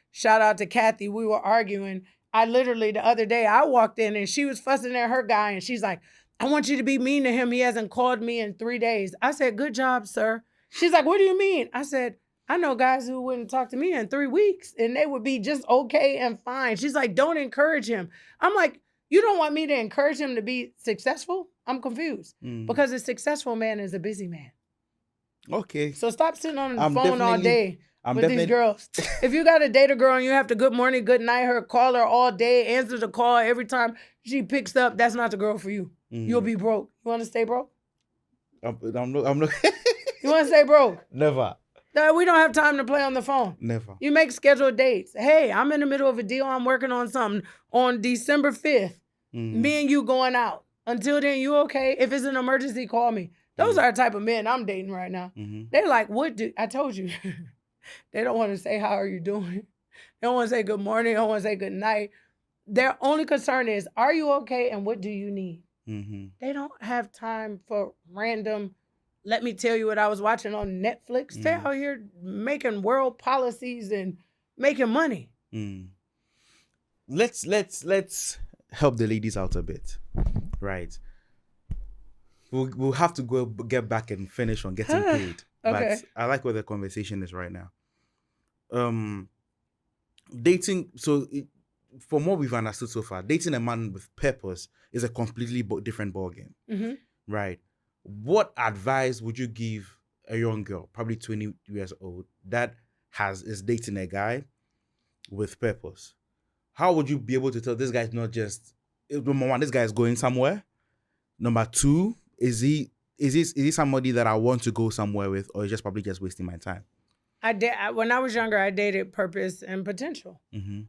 S1: Shout out to Kathy. We were arguing. I literally, the other day, I walked in and she was fussing at her guy and she's like, I want you to be mean to him. He hasn't called me in 3 days. I said, good job, sir. She's like, what do you mean? I said, I know guys who wouldn't talk to me in 3 weeks and they would be just okay and fine. She's like, don't encourage him. I'm like, you don't want me to encourage him to be successful? I'm confused because a successful man is a busy man.
S2: Okay.
S1: So stop sitting on the phone all day with these girls. If you got to date a girl and you have to good morning, good night her, call her all day, answer the call every time she picks up, that's not the girl for you. You'll be broke. You want to stay broke?
S2: I'm not.
S1: You want to stay broke?
S2: Never.
S1: No, we don't have time to play on the phone.
S2: Never.
S1: You make scheduled dates. Hey, I'm in the middle of a deal. I'm working on something on December 5th. Me and you going out. Until then, you okay? If it's an emergency, call me. Those are the type of men I'm dating right now. They're like, I told you. They don't want to say, how are you doing? They don't want to say good morning. They don't want to say good night. Their only concern is, are you okay? And what do you need? They don't have time for random, let me tell you what I was watching on Netflix. They're out here making world policies and making money.
S2: Let's help the ladies out a bit. Right. we'll have to go get back and finish on getting paid. But
S1: Okay.
S2: I like where the conversation is right now. Dating. So from what we've understood so far, dating a man with purpose is a completely different ballgame,
S1: Mm-hmm.
S2: right? What advice would you give a young girl, probably 20 years old, that is dating a guy with purpose? How would you be able to tell this guy's not just, number one, this guy is going somewhere? Number two, is he somebody that I want to go somewhere with, or is just probably just wasting my time?
S1: When I was younger, I dated purpose and potential.
S2: Mm-hmm.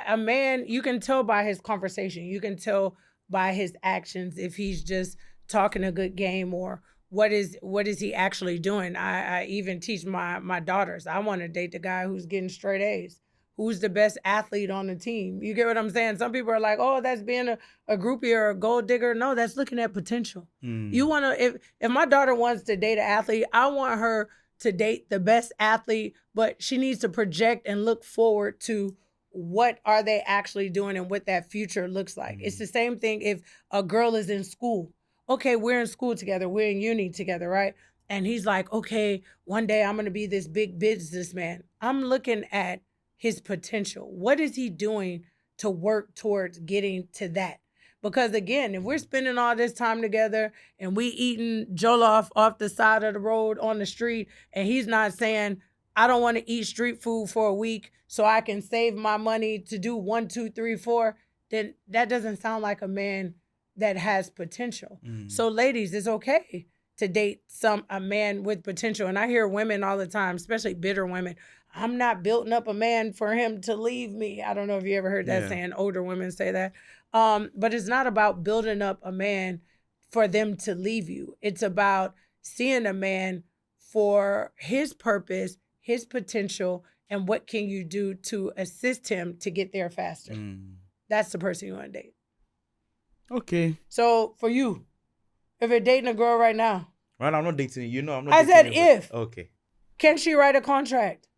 S1: A man, you can tell by his conversation, you can tell by his actions if he's just talking a good game or what is he actually doing. I even teach my daughters. I want to date the guy who's getting straight A's, who's the best athlete on the team. You get what I'm saying? Some people are like, oh, that's being a groupie or a gold digger. No, that's looking at potential. You want to, if my daughter wants to date an athlete, I want her to date the best athlete, but she needs to project and look forward to what are they actually doing and what that future looks like. It's the same thing if a girl is in school. Okay, we're in school together. We're in uni together, right? And he's like, okay, one day I'm going to be this big businessman. I'm looking at his potential. What is he doing to work towards getting to that? Because again, if we're spending all this time together and we eating jollof off the side of the road on the street, and he's not saying, I don't want to eat street food for a week so I can save my money to do 1, 2, 3, 4, then that doesn't sound like a man that has potential. So ladies, it's okay to date a man with potential. And I hear women all the time, especially bitter women, I'm not building up a man for him to leave me. I don't know if you ever heard that saying. Older women say that. But it's not about building up a man for them to leave you. It's about seeing a man for his purpose, his potential, and what can you do to assist him to get there faster. That's the person you want to date.
S2: Okay.
S1: So for you, if you're dating a girl right now.
S2: Right, I'm not dating you. I'm not
S1: I
S2: dating
S1: said
S2: you,
S1: if.
S2: Okay.
S1: Can she write a contract?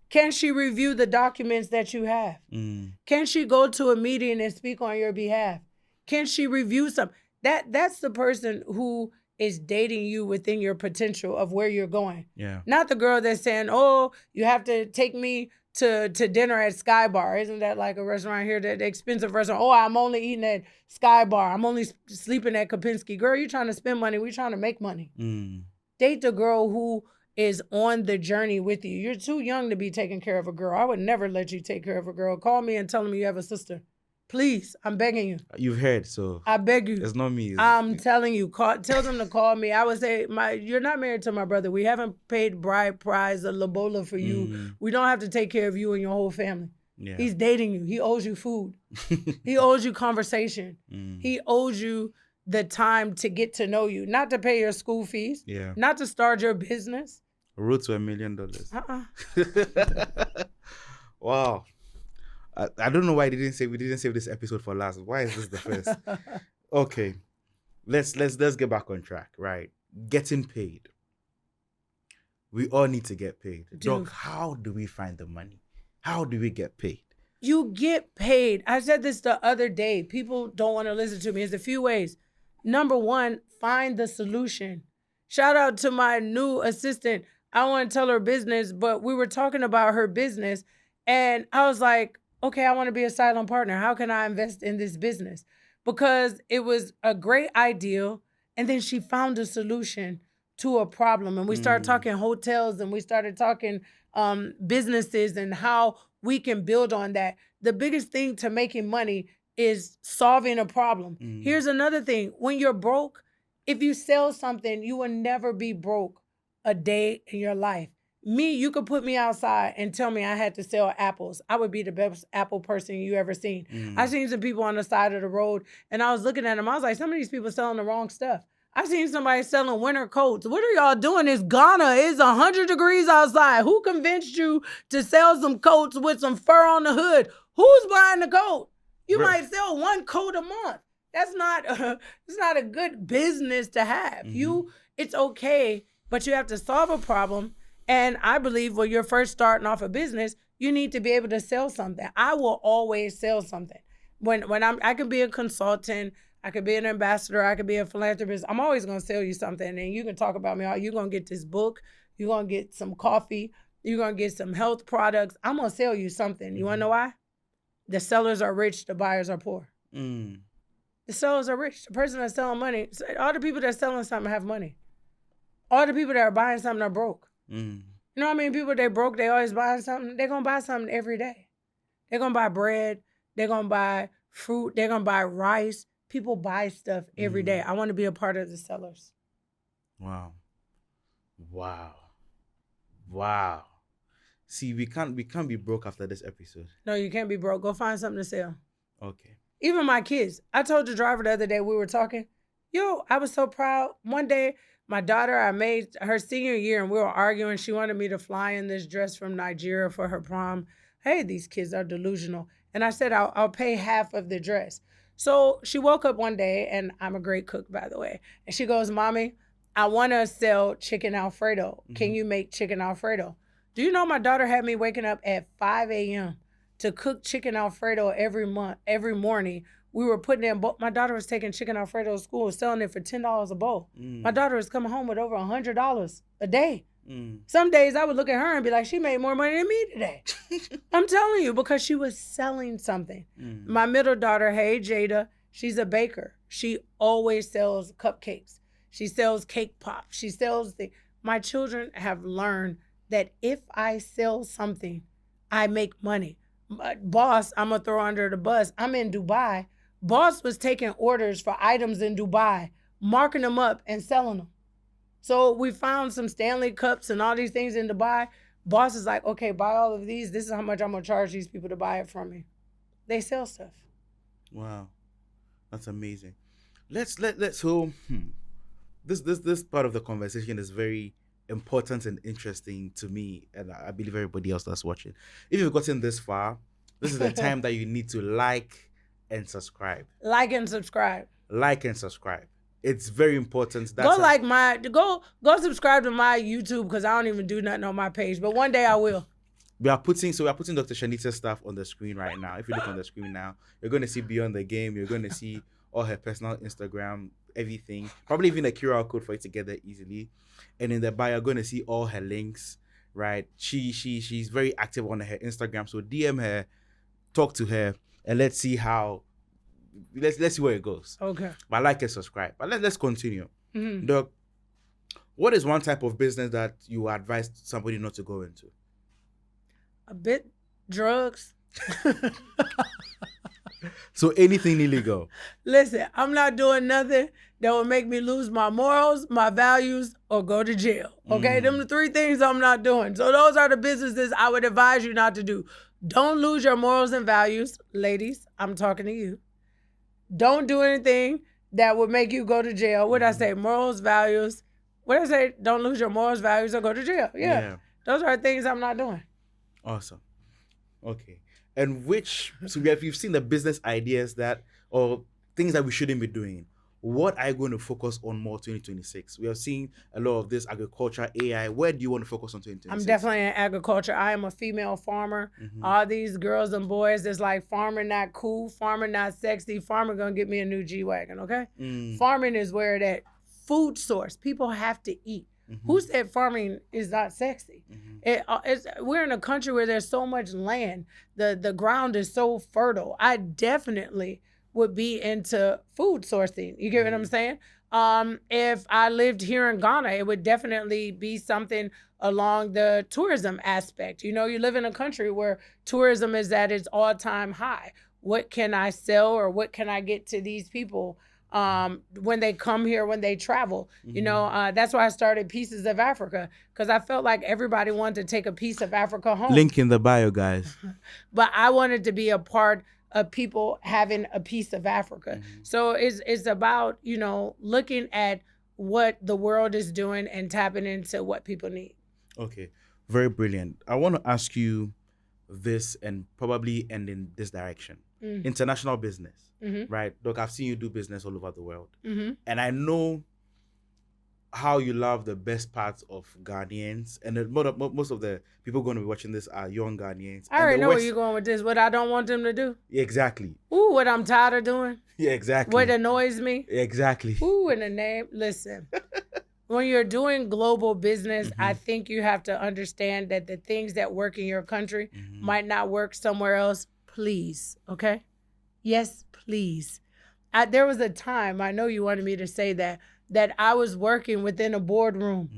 S1: Can she review the documents that you have? Can she go to a meeting and speak on your behalf? Can she review some? That's the person who is dating you within your potential of where you're going.
S2: Yeah.
S1: Not the girl that's saying, oh, you have to take me to dinner at Sky Bar. Isn't that like a restaurant here, the expensive restaurant? Oh, I'm only eating at Sky Bar. I'm only sleeping at Kapinski. Girl, you're trying to spend money. We're trying to make money. Date the girl who is on the journey with you. You're too young to be taking care of a girl. I would never let you take care of a girl. Call me and tell me you have a sister. Please, I'm begging you.
S2: You've heard, so
S1: I beg you.
S2: It's not me.
S1: I'm telling you. Tell them to call me. I would say, you're not married to my brother. We haven't paid bride price or lobola for you. We don't have to take care of you and your whole family. Yeah. He's dating you. He owes you food. He owes you conversation. He owes you the time to get to know you, not to pay your school fees, not to start your business.
S2: Road to $1 million. Wow. I don't know why we didn't save this episode for last. Why is this the first? Okay. Let's get back on track, right? Getting paid. We all need to get paid. Doc, how do we find the money? How do we get paid?
S1: You get paid. I said this the other day. People don't want to listen to me. There's a few ways. Number one, find the solution. Shout out to my new assistant. I want to tell her business, but we were talking about her business, and I was like, okay, I want to be a silent partner. How can I invest in this business? Because it was a great idea, and then she found a solution to a problem. And we started talking hotels, and we started talking businesses and how we can build on that. The biggest thing to making money is solving a problem. Here's another thing. When you're broke, if you sell something, you will never be broke a day in your life. Me, you could put me outside and tell me I had to sell apples. I would be the best apple person you ever seen. I seen some people on the side of the road, and I was looking at them. I was like, some of these people selling the wrong stuff. I seen somebody selling winter coats. What are y'all doing? It's Ghana. It's 100 degrees outside. Who convinced you to sell some coats with some fur on the hood? Who's buying the coat? You might sell one coat a month. That's not it's not a good business to have. It's okay, but you have to solve a problem. And I believe when you're first starting off a business, you need to be able to sell something. I will always sell something. When I can be a consultant, I could be an ambassador. I could be a philanthropist. I'm always going to sell you something. And you can talk about me. You're going to get this book. You're going to get some coffee. You're going to get some health products. I'm going to sell you something. You want to know why? The sellers are rich. The buyers are poor.
S2: Mm.
S1: The sellers are rich. The person that's selling money, all the people that's selling something have money. All the people that are buying something are broke.
S2: Mm.
S1: You know what I mean? People, they broke, they always buying something. They're going to buy something every day. They're going to buy bread. They're going to buy fruit. They're going to buy rice. People buy stuff every day. I want to be a part of the sellers.
S2: Wow. Wow. Wow. See, we can't be broke after this episode.
S1: No, you can't be broke. Go find something to sell.
S2: Okay.
S1: Even my kids. I told the driver the other day, we were talking. Yo, I was so proud. One day, my daughter, I made her senior year and we were arguing. She wanted me to fly in this dress from Nigeria for her prom. Hey, these kids are delusional. And I said, I'll pay half of the dress. So she woke up one day, and I'm a great cook, by the way. And she goes, Mommy, I want to sell chicken Alfredo. Can you make chicken Alfredo? Do you know my daughter had me waking up at 5 a.m. to cook chicken Alfredo every morning? We were putting in, my daughter was taking chicken Alfredo to school, selling it for $10 a bowl. My daughter was coming home with over $100 a day. Some days I would look at her and be like, she made more money than me today. I'm telling you, because she was selling something. My middle daughter, hey, Jada, she's a baker. She always sells cupcakes. She sells cake pops. She sells my children have learned that if I sell something, I make money. Boss, I'm going to throw under the bus. I'm in Dubai. Boss was taking orders for items in Dubai, marking them up and selling them. So we found some Stanley cups and all these things in Dubai. Boss is like, okay, buy all of these. This is how much I'm going to charge these people to buy it from me. They sell stuff.
S2: Wow. That's amazing. Let's so this part of the conversation is very important and interesting to me, and I believe everybody else that's watching. If you've gotten this far, this is the time that you need to like and subscribe.
S1: Like and subscribe.
S2: Like and subscribe. It's very important.
S1: Go subscribe to my YouTube, because I don't even do nothing on my page, but one day I will.
S2: We are putting Dr. Shenita's stuff on the screen right now. If you look on the screen now, you're going to see Beyond the Game. You're going to see all her personal Instagram, everything. Probably even a QR code for you to get there easily. And in the bio, you're going to see all her links, right? She's very active on her Instagram. So DM her, talk to her, and let's see where it goes.
S1: Okay.
S2: But like and subscribe. But let's continue. Doc, what is one type of business that you advise somebody not to go into?
S1: A bit drugs.
S2: So anything illegal.
S1: Listen, I'm not doing nothing that will make me lose my morals, my values, or go to jail. Okay? Them the three things I'm not doing. So those are the businesses I would advise you not to do. Don't lose your morals and values. Ladies, I'm talking to you. Don't do anything that would make you go to jail. What did I say? Morals, values. What did I say? Don't lose your morals, values, or go to jail. Yeah. Those are things I'm not doing.
S2: Awesome. Okay. And you've seen the business ideas or things that we shouldn't be doing. What are you going to focus on more 2026? We are seeing a lot of this agriculture, AI. Where do you want to focus on 2026?
S1: I'm definitely in agriculture. I am a female farmer. All these girls and boys, it's like farming not cool, farming not sexy. Farming going to get me a new G-Wagon, okay? Farming is where that food source. People have to eat. Who said farming is not sexy? We're in a country where there's so much land. The ground is so fertile. I definitely would be into food sourcing. You get what I'm saying? If I lived here in Ghana, it would definitely be something along the tourism aspect. You know, you live in a country where tourism is at its all-time high. What can I sell, or what can I get to these people when they come here, when they travel? You know, that's why I started Pieces of Africa, because I felt like everybody wanted to take a piece of Africa home.
S2: Link in the bio, guys.
S1: But I wanted to be a part of people having a piece of Africa. So it's about, you know, looking at what the world is doing and tapping into what people need.
S2: Okay, very brilliant. I want to ask you this, and probably end in this direction. International business, right? Look, I've seen you do business all over the world. And I know how you love the best parts of Ghanaians, and most of the people going to be watching this are young Ghanaians,
S1: I
S2: and
S1: already
S2: the
S1: know where
S2: worst.
S1: you're going with this. What I don't want them to do.
S2: Exactly.
S1: Ooh, what I'm tired of doing.
S2: Yeah,
S1: What
S2: exactly.
S1: annoys me.
S2: Exactly.
S1: Ooh, in the name. Listen, when you're doing global business, I think you have to understand that the things that work in your country might not work somewhere else. Please, okay? Yes, please. There was a time, I know you wanted me to say that I was working within a boardroom,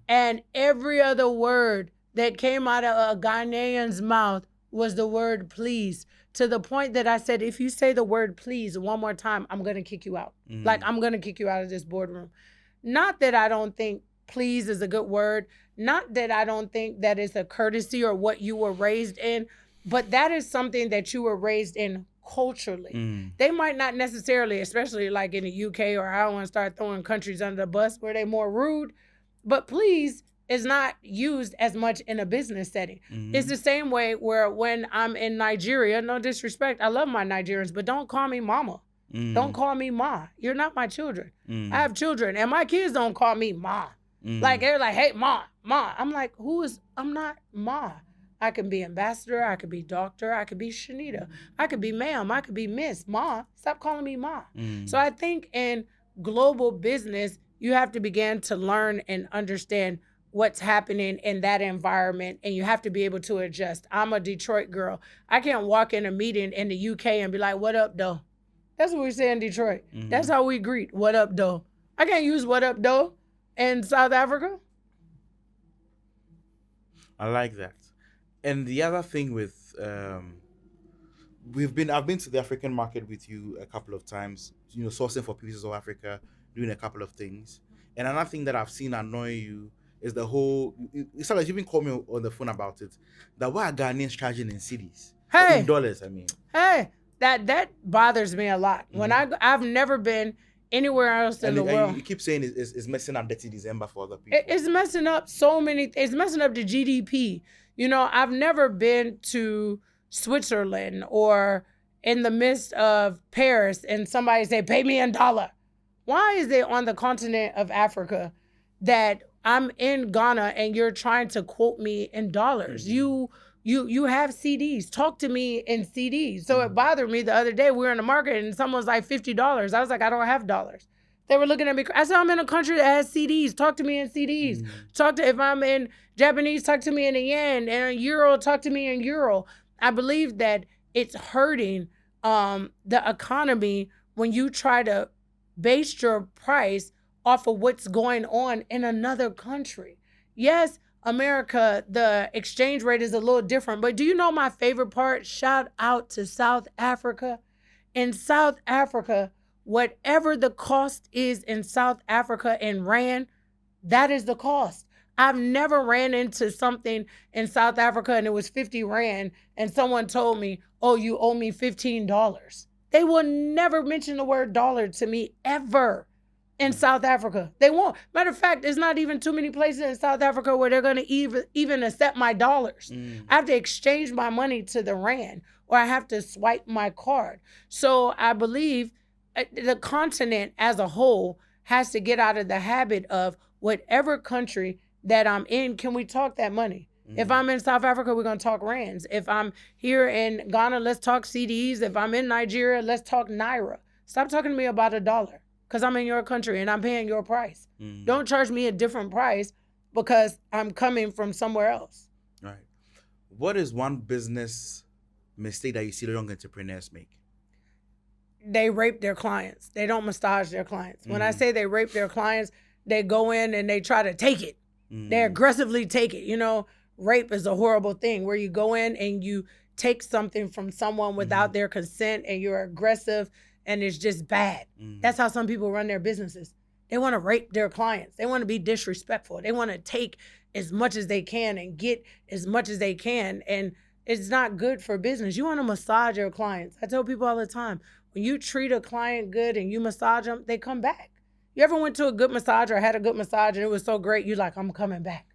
S1: and every other word that came out of a Ghanaian's mouth was the word please, to the point that I said, if you say the word please one more time, I'm going to kick you out. Like, I'm going to kick you out of this boardroom. Not that I don't think please is a good word, not that I don't think that it's a courtesy or what you were raised in, but that is something that you were raised in culturally. They might not necessarily, especially like in the UK, or I don't want to start throwing countries under the bus where they're more rude, but please is not used as much in a business setting. It's the same way where when I'm in Nigeria, no disrespect, I love my Nigerians, but don't call me mama. Don't call me ma. You're not my children. I have children, and my kids don't call me ma. Like, they're like, hey, ma. I'm like, I'm not ma. I can be ambassador, I could be doctor, I could be Shenita, I could be ma'am, I could be miss, ma. Stop calling me ma. So I think in global business, you have to begin to learn and understand what's happening in that environment, and you have to be able to adjust. I'm a Detroit girl. I can't walk in a meeting in the UK and be like, what up, though? That's what we say in Detroit. That's how we greet, what up, though? I can't use what up, though in South Africa.
S2: I like that. And the other thing with I've been to the African market with you a couple of times, sourcing for pieces of Africa, doing a couple of things. And another thing that I've seen annoy you is the whole, it's not like you've been calling me on the phone about it, that why are Ghanaians charging in cities?
S1: Hey.
S2: In dollars, I mean.
S1: Hey, that bothers me a lot. When I've never been anywhere else in the world.
S2: You keep saying it's messing up Dirty December for other people.
S1: It's messing up so many. It's messing up the GDP. I've never been to Switzerland or in the midst of Paris and somebody say, pay me in dollar. Why is it on the continent of Africa that I'm in Ghana and you're trying to quote me in dollars? You have CDs. Talk to me in CDs. So it bothered me the other day. We were in the market and someone was like $50. I was like, I don't have dollars. They were looking at me. I said, I'm in a country that has CDs. Talk to me in CDs. If I'm in Japanese, talk to me in a yen. And in euro, talk to me in euro. I believe that it's hurting the economy when you try to base your price off of what's going on in another country. Yes, America, the exchange rate is a little different. But do you know my favorite part? Shout out to South Africa. In South Africa, whatever the cost is in South Africa in rand, that is the cost. I've never ran into something in South Africa and it was 50 rand and someone told me, oh, you owe me $15. They will never mention the word dollar to me ever in South Africa. They won't. Matter of fact, there's not even too many places in South Africa where they're going to even accept my dollars. I have to exchange my money to the rand or I have to swipe my card. So I believe the continent as a whole has to get out of the habit of whatever country that I'm in, can we talk that money? If I'm in South Africa, we're going to talk rands. If I'm here in Ghana, let's talk CDs. If I'm in Nigeria, let's talk Naira. Stop talking to me about a dollar because I'm in your country and I'm paying your price. Don't charge me a different price because I'm coming from somewhere else.
S2: Right. What is one business mistake that you see the young entrepreneurs make?
S1: They rape their clients. They don't massage their clients. When I say they rape their clients, they go in and they try to take it. They aggressively take it. Rape is a horrible thing where you go in and you take something from someone without their consent and you're aggressive and it's just bad. That's how some people run their businesses. They want to rape their clients. They want to be disrespectful. They want to take as much as they can and get as much as they can. And it's not good for business. You want to massage your clients. I tell people all the time, when you treat a client good and you massage them, they come back. You ever went to a good massage or had a good massage and it was so great, you're like, I'm coming back.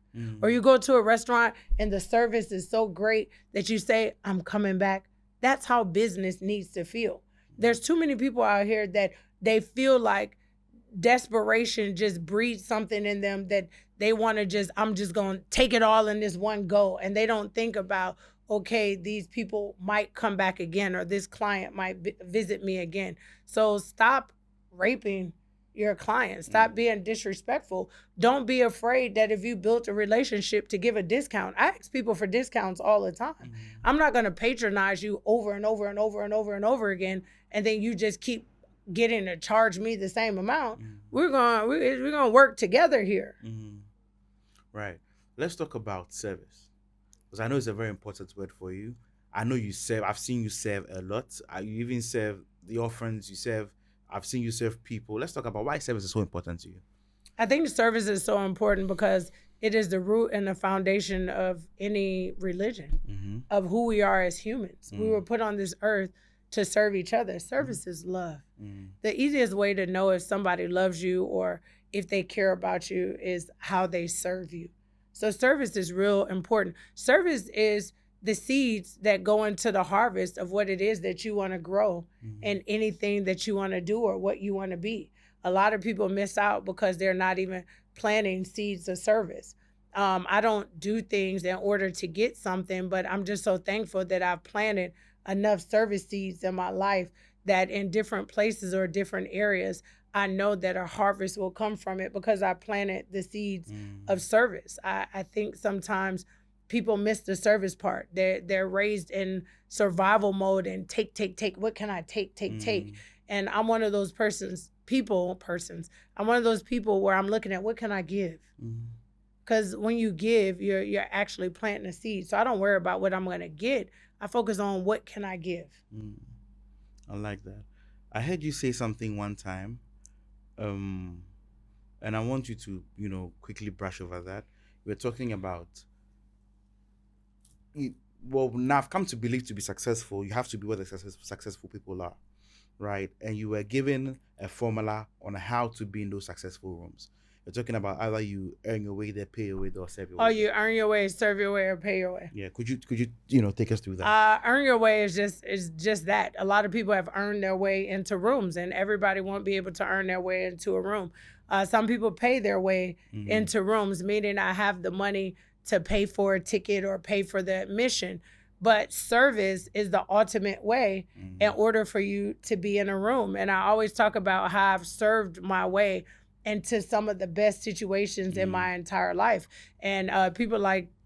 S1: Or you go to a restaurant and the service is so great that you say, I'm coming back. That's how business needs to feel. There's too many people out here that they feel like desperation just breeds something in them that they want to just, I'm just going to take it all in this one go. And they don't think about, okay, these people might come back again, or this client might visit me again. So stop raping your clients. Stop being disrespectful. Don't be afraid that if you built a relationship to give a discount. I ask people for discounts all the time. I'm not going to patronize you over and over and over and over and over again, and then you just keep getting to charge me the same amount. We're gonna work together here.
S2: Right. Let's talk about service, because I know it's a very important word for you. I know you serve. I've seen you serve a lot. You even serve the orphans. You serve. I've seen you serve people. Let's talk about why service is so important to you.
S1: I think service is so important because it is the root and the foundation of any religion, of who we are as humans. We were put on this earth to serve each other. Service is love. The easiest way to know if somebody loves you or if they care about you is how they serve you. So service is real important. Service is the seeds that go into the harvest of what it is that you want to grow and anything that you want to do or what you want to be. A lot of people miss out because they're not even planting seeds of service. I don't do things in order to get something, but I'm just so thankful that I've planted enough service seeds in my life that in different places or different areas, I know that a harvest will come from it because I planted the seeds of service. I think sometimes people miss the service part. They're raised in survival mode and take. What can I take? And I'm one of those persons. I'm one of those people where I'm looking at what can I give? Because when you give, you're actually planting a seed. So I don't worry about what I'm going to get. I focus on what can I give.
S2: I like that. I heard you say something one time, and I want you to, quickly brush over that. We're talking about, now I've come to believe to be successful, you have to be what the successful people are, right? And you were given a formula on how to be in those successful rooms. You're talking about either you earn your way there, pay your way there, or serve your way.
S1: Oh, you earn your way, serve your way, or pay your way.
S2: Yeah. Could you take us through that?
S1: Earn your way is just that. A lot of people have earned their way into rooms, and everybody won't be able to earn their way into a room. Some people pay their way into rooms, meaning I have the money to pay for a ticket or pay for the admission. But service is the ultimate way in order for you to be in a room. And I always talk about how I've served my way into some of the best situations in my entire life. And people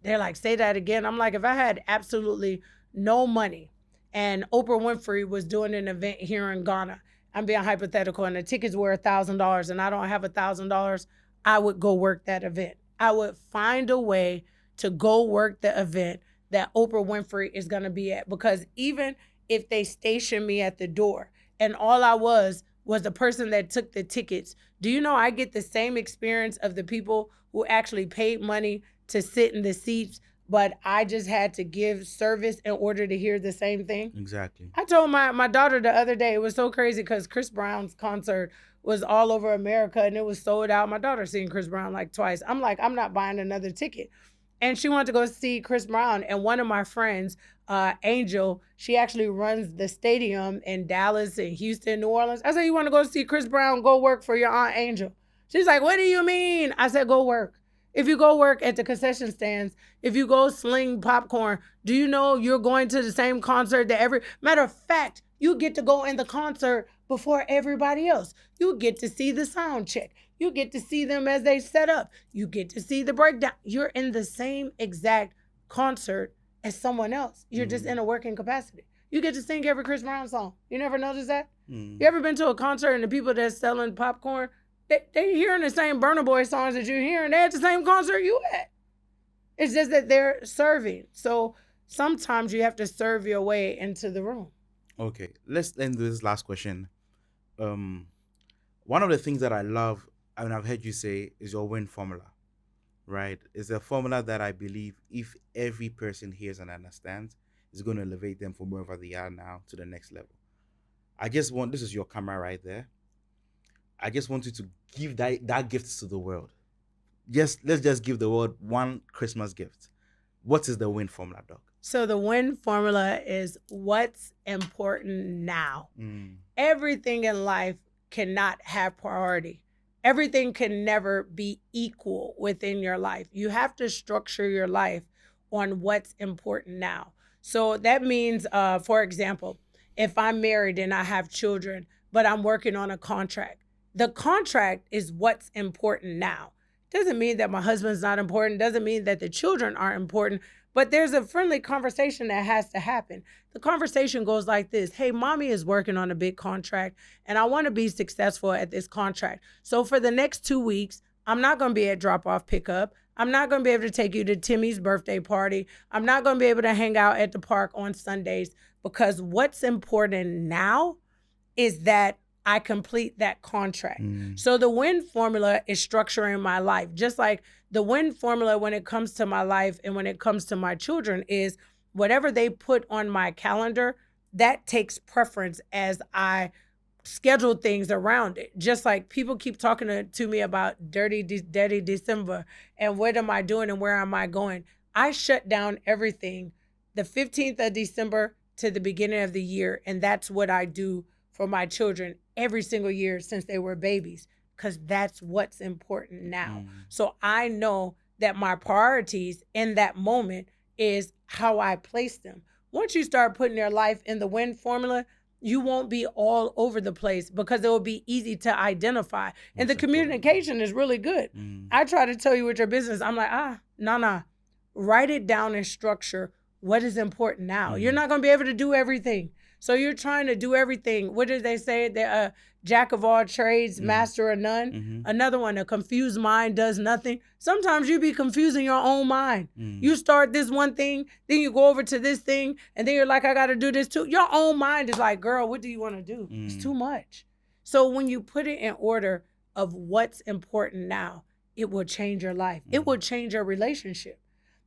S1: they're like, say that again. I'm like, if I had absolutely no money and Oprah Winfrey was doing an event here in Ghana, I'm being hypothetical, and the tickets were $1,000 and I don't have $1,000, I would go work that event. I would find a way to go work the event that Oprah Winfrey is going to be at, because even if they station me at the door and all I was the person that took the tickets, do you know I get the same experience of the people who actually paid money to sit in the seats, but I just had to give service in order to hear the same thing?
S2: Exactly.
S1: I told my daughter the other day, it was so crazy because Chris Brown's concert was all over America and it was sold out. My daughter's seen Chris Brown like twice. I'm like, I'm not buying another ticket. And she wanted to go see Chris Brown. And one of my friends, Angel, she actually runs the stadium in Dallas and Houston, New Orleans. I said, you want to go see Chris Brown? Go work for your Aunt Angel. She's like, what do you mean? I said, go work. If you go work at the concession stands, if you go sling popcorn, do you know you're going to the same concert that matter of fact, you get to go in the concert before everybody else. You get to see the sound check. You get to see them as they set up. You get to see the breakdown. You're in the same exact concert as someone else. You're just in a working capacity. You get to sing every Chris Brown song. You never noticed that? You ever been to a concert and the people that's selling popcorn, they hearing the same Burna Boy songs that you're hearing. They're at the same concert you at. It's just that they're serving. So sometimes you have to serve your way into the room.
S2: Okay, let's end this last question. One of the things that I love, and I've heard you say, is your win formula, right? It's a formula that I believe if every person hears and understands, is going to elevate them from wherever they are now to the next level. This is your camera right there. I just want you to give that gift to the world. Let's just give the world one Christmas gift. What is the win formula, Doc?
S1: So the win formula is what's important now. Everything in life cannot have priority. everything can never be equal within your life. You have to structure your life on what's important now. So that means, for example, if I'm married and I have children, but I'm working on a contract, the contract is what's important now. Doesn't mean that my husband's not important, doesn't mean that the children aren't important, but there's a friendly conversation that has to happen. The conversation goes like this: hey, mommy is working on a big contract and I want to be successful at this contract. So for the next 2 weeks, I'm not going to be at drop off pickup. I'm not going to be able to take you to Timmy's birthday party. I'm not going to be able to hang out at the park on Sundays, because what's important now is that I complete that contract. So the win formula is structuring my life. Just like the win formula when it comes to my life and when it comes to my children is whatever they put on my calendar, that takes preference as I schedule things around it. Just like people keep talking to me about Dirty December and what am I doing and where am I going. I shut down everything the 15th of December to the beginning of the year. And that's what I do for my children every single year since they were babies, because that's what's important now. So I know that my priorities in that moment is how I place them. Once you start putting your life in the win formula, you won't be all over the place because it will be easy to identify. And the communication is really good. I try to tell you with your business, I'm like, no. Write it down and structure what is important now. You're not going to be able to do everything. So you're trying to do everything. What did they say? The jack of all trades, master of none. Another one, a confused mind does nothing. Sometimes you be confusing your own mind. You start this one thing, then you go over to this thing, and then you're like, I got to do this too. Your own mind is like, girl, what do you want to do? It's too much. So when you put it in order of what's important now, it will change your life. It will change your relationship.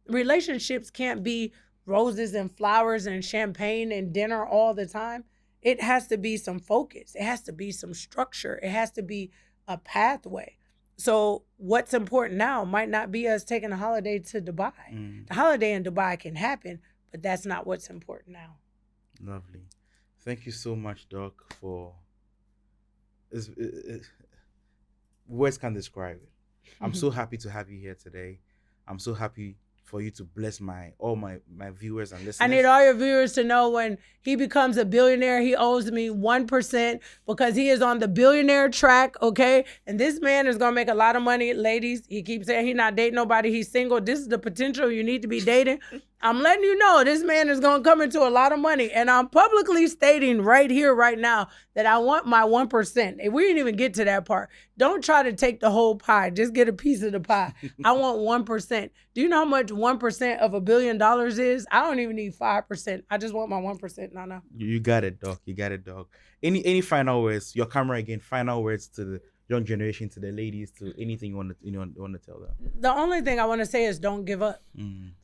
S1: Relationships can't be roses and flowers and champagne and dinner all the time. It has to be some focus. It has to be some structure. It has to be a pathway. So what's important now might not be us taking a holiday to Dubai. The holiday in Dubai can happen, but that's not what's important now.
S2: Lovely. Thank you so much, Doc, for... words can't describe it. I'm so happy to have you here today. I'm so happy for you to bless all my viewers and listeners.
S1: I need all your viewers to know when he becomes a billionaire, he owes me 1% because he is on the billionaire track, okay? And this man is going to make a lot of money. Ladies, he keeps saying he's not dating nobody. He's single. This is the potential you need to be dating. I'm letting you know this man is going to come into a lot of money. And I'm publicly stating right here, right now, that I want my 1%. And we didn't even get to that part. Don't try to take the whole pie. Just get a piece of the pie. I want 1%. Do you know how much 1% of $1 billion is? I don't even need 5%. I just want my 1%. No.
S2: You got it, Doc. You got it, Doc. Any final words? Your camera again. Final words to the young generation, to the ladies, to anything you want to tell them.
S1: The only thing I want to say is don't give up.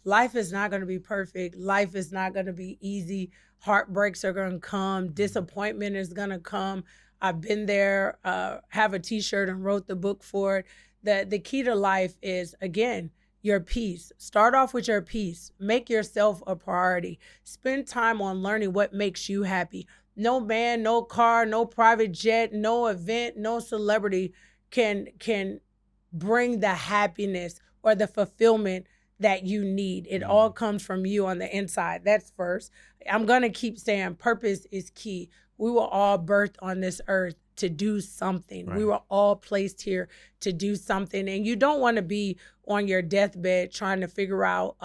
S1: Life is not going to be perfect. Life is not going to be easy. Heartbreaks are going to come. Disappointment is going to come. I've been there, have a t-shirt and wrote the book for it. The key to life is, again, your peace. Start off with your peace. Make yourself a priority. Spend time on learning what makes you happy. No man, no car, no private jet, no event, no celebrity can bring the happiness or the fulfillment that you need. It all comes from you on the inside. That's first. I'm going to keep saying purpose is key. We were all birthed on this earth to do something. Right. We were all placed here to do something. And you don't want to be on your deathbed trying to figure out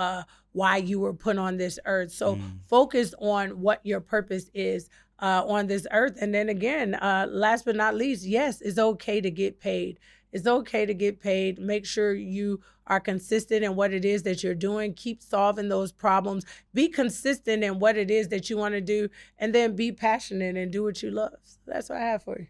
S1: why you were put on this earth. So focus on what your purpose is on this earth. And then again, last but not least, yes, it's okay to get paid. It's okay to get paid. Make sure you are consistent in what it is that you're doing. Keep solving those problems. Be consistent in what it is that you want to do, and then be passionate and do what you love. So that's what I have for you.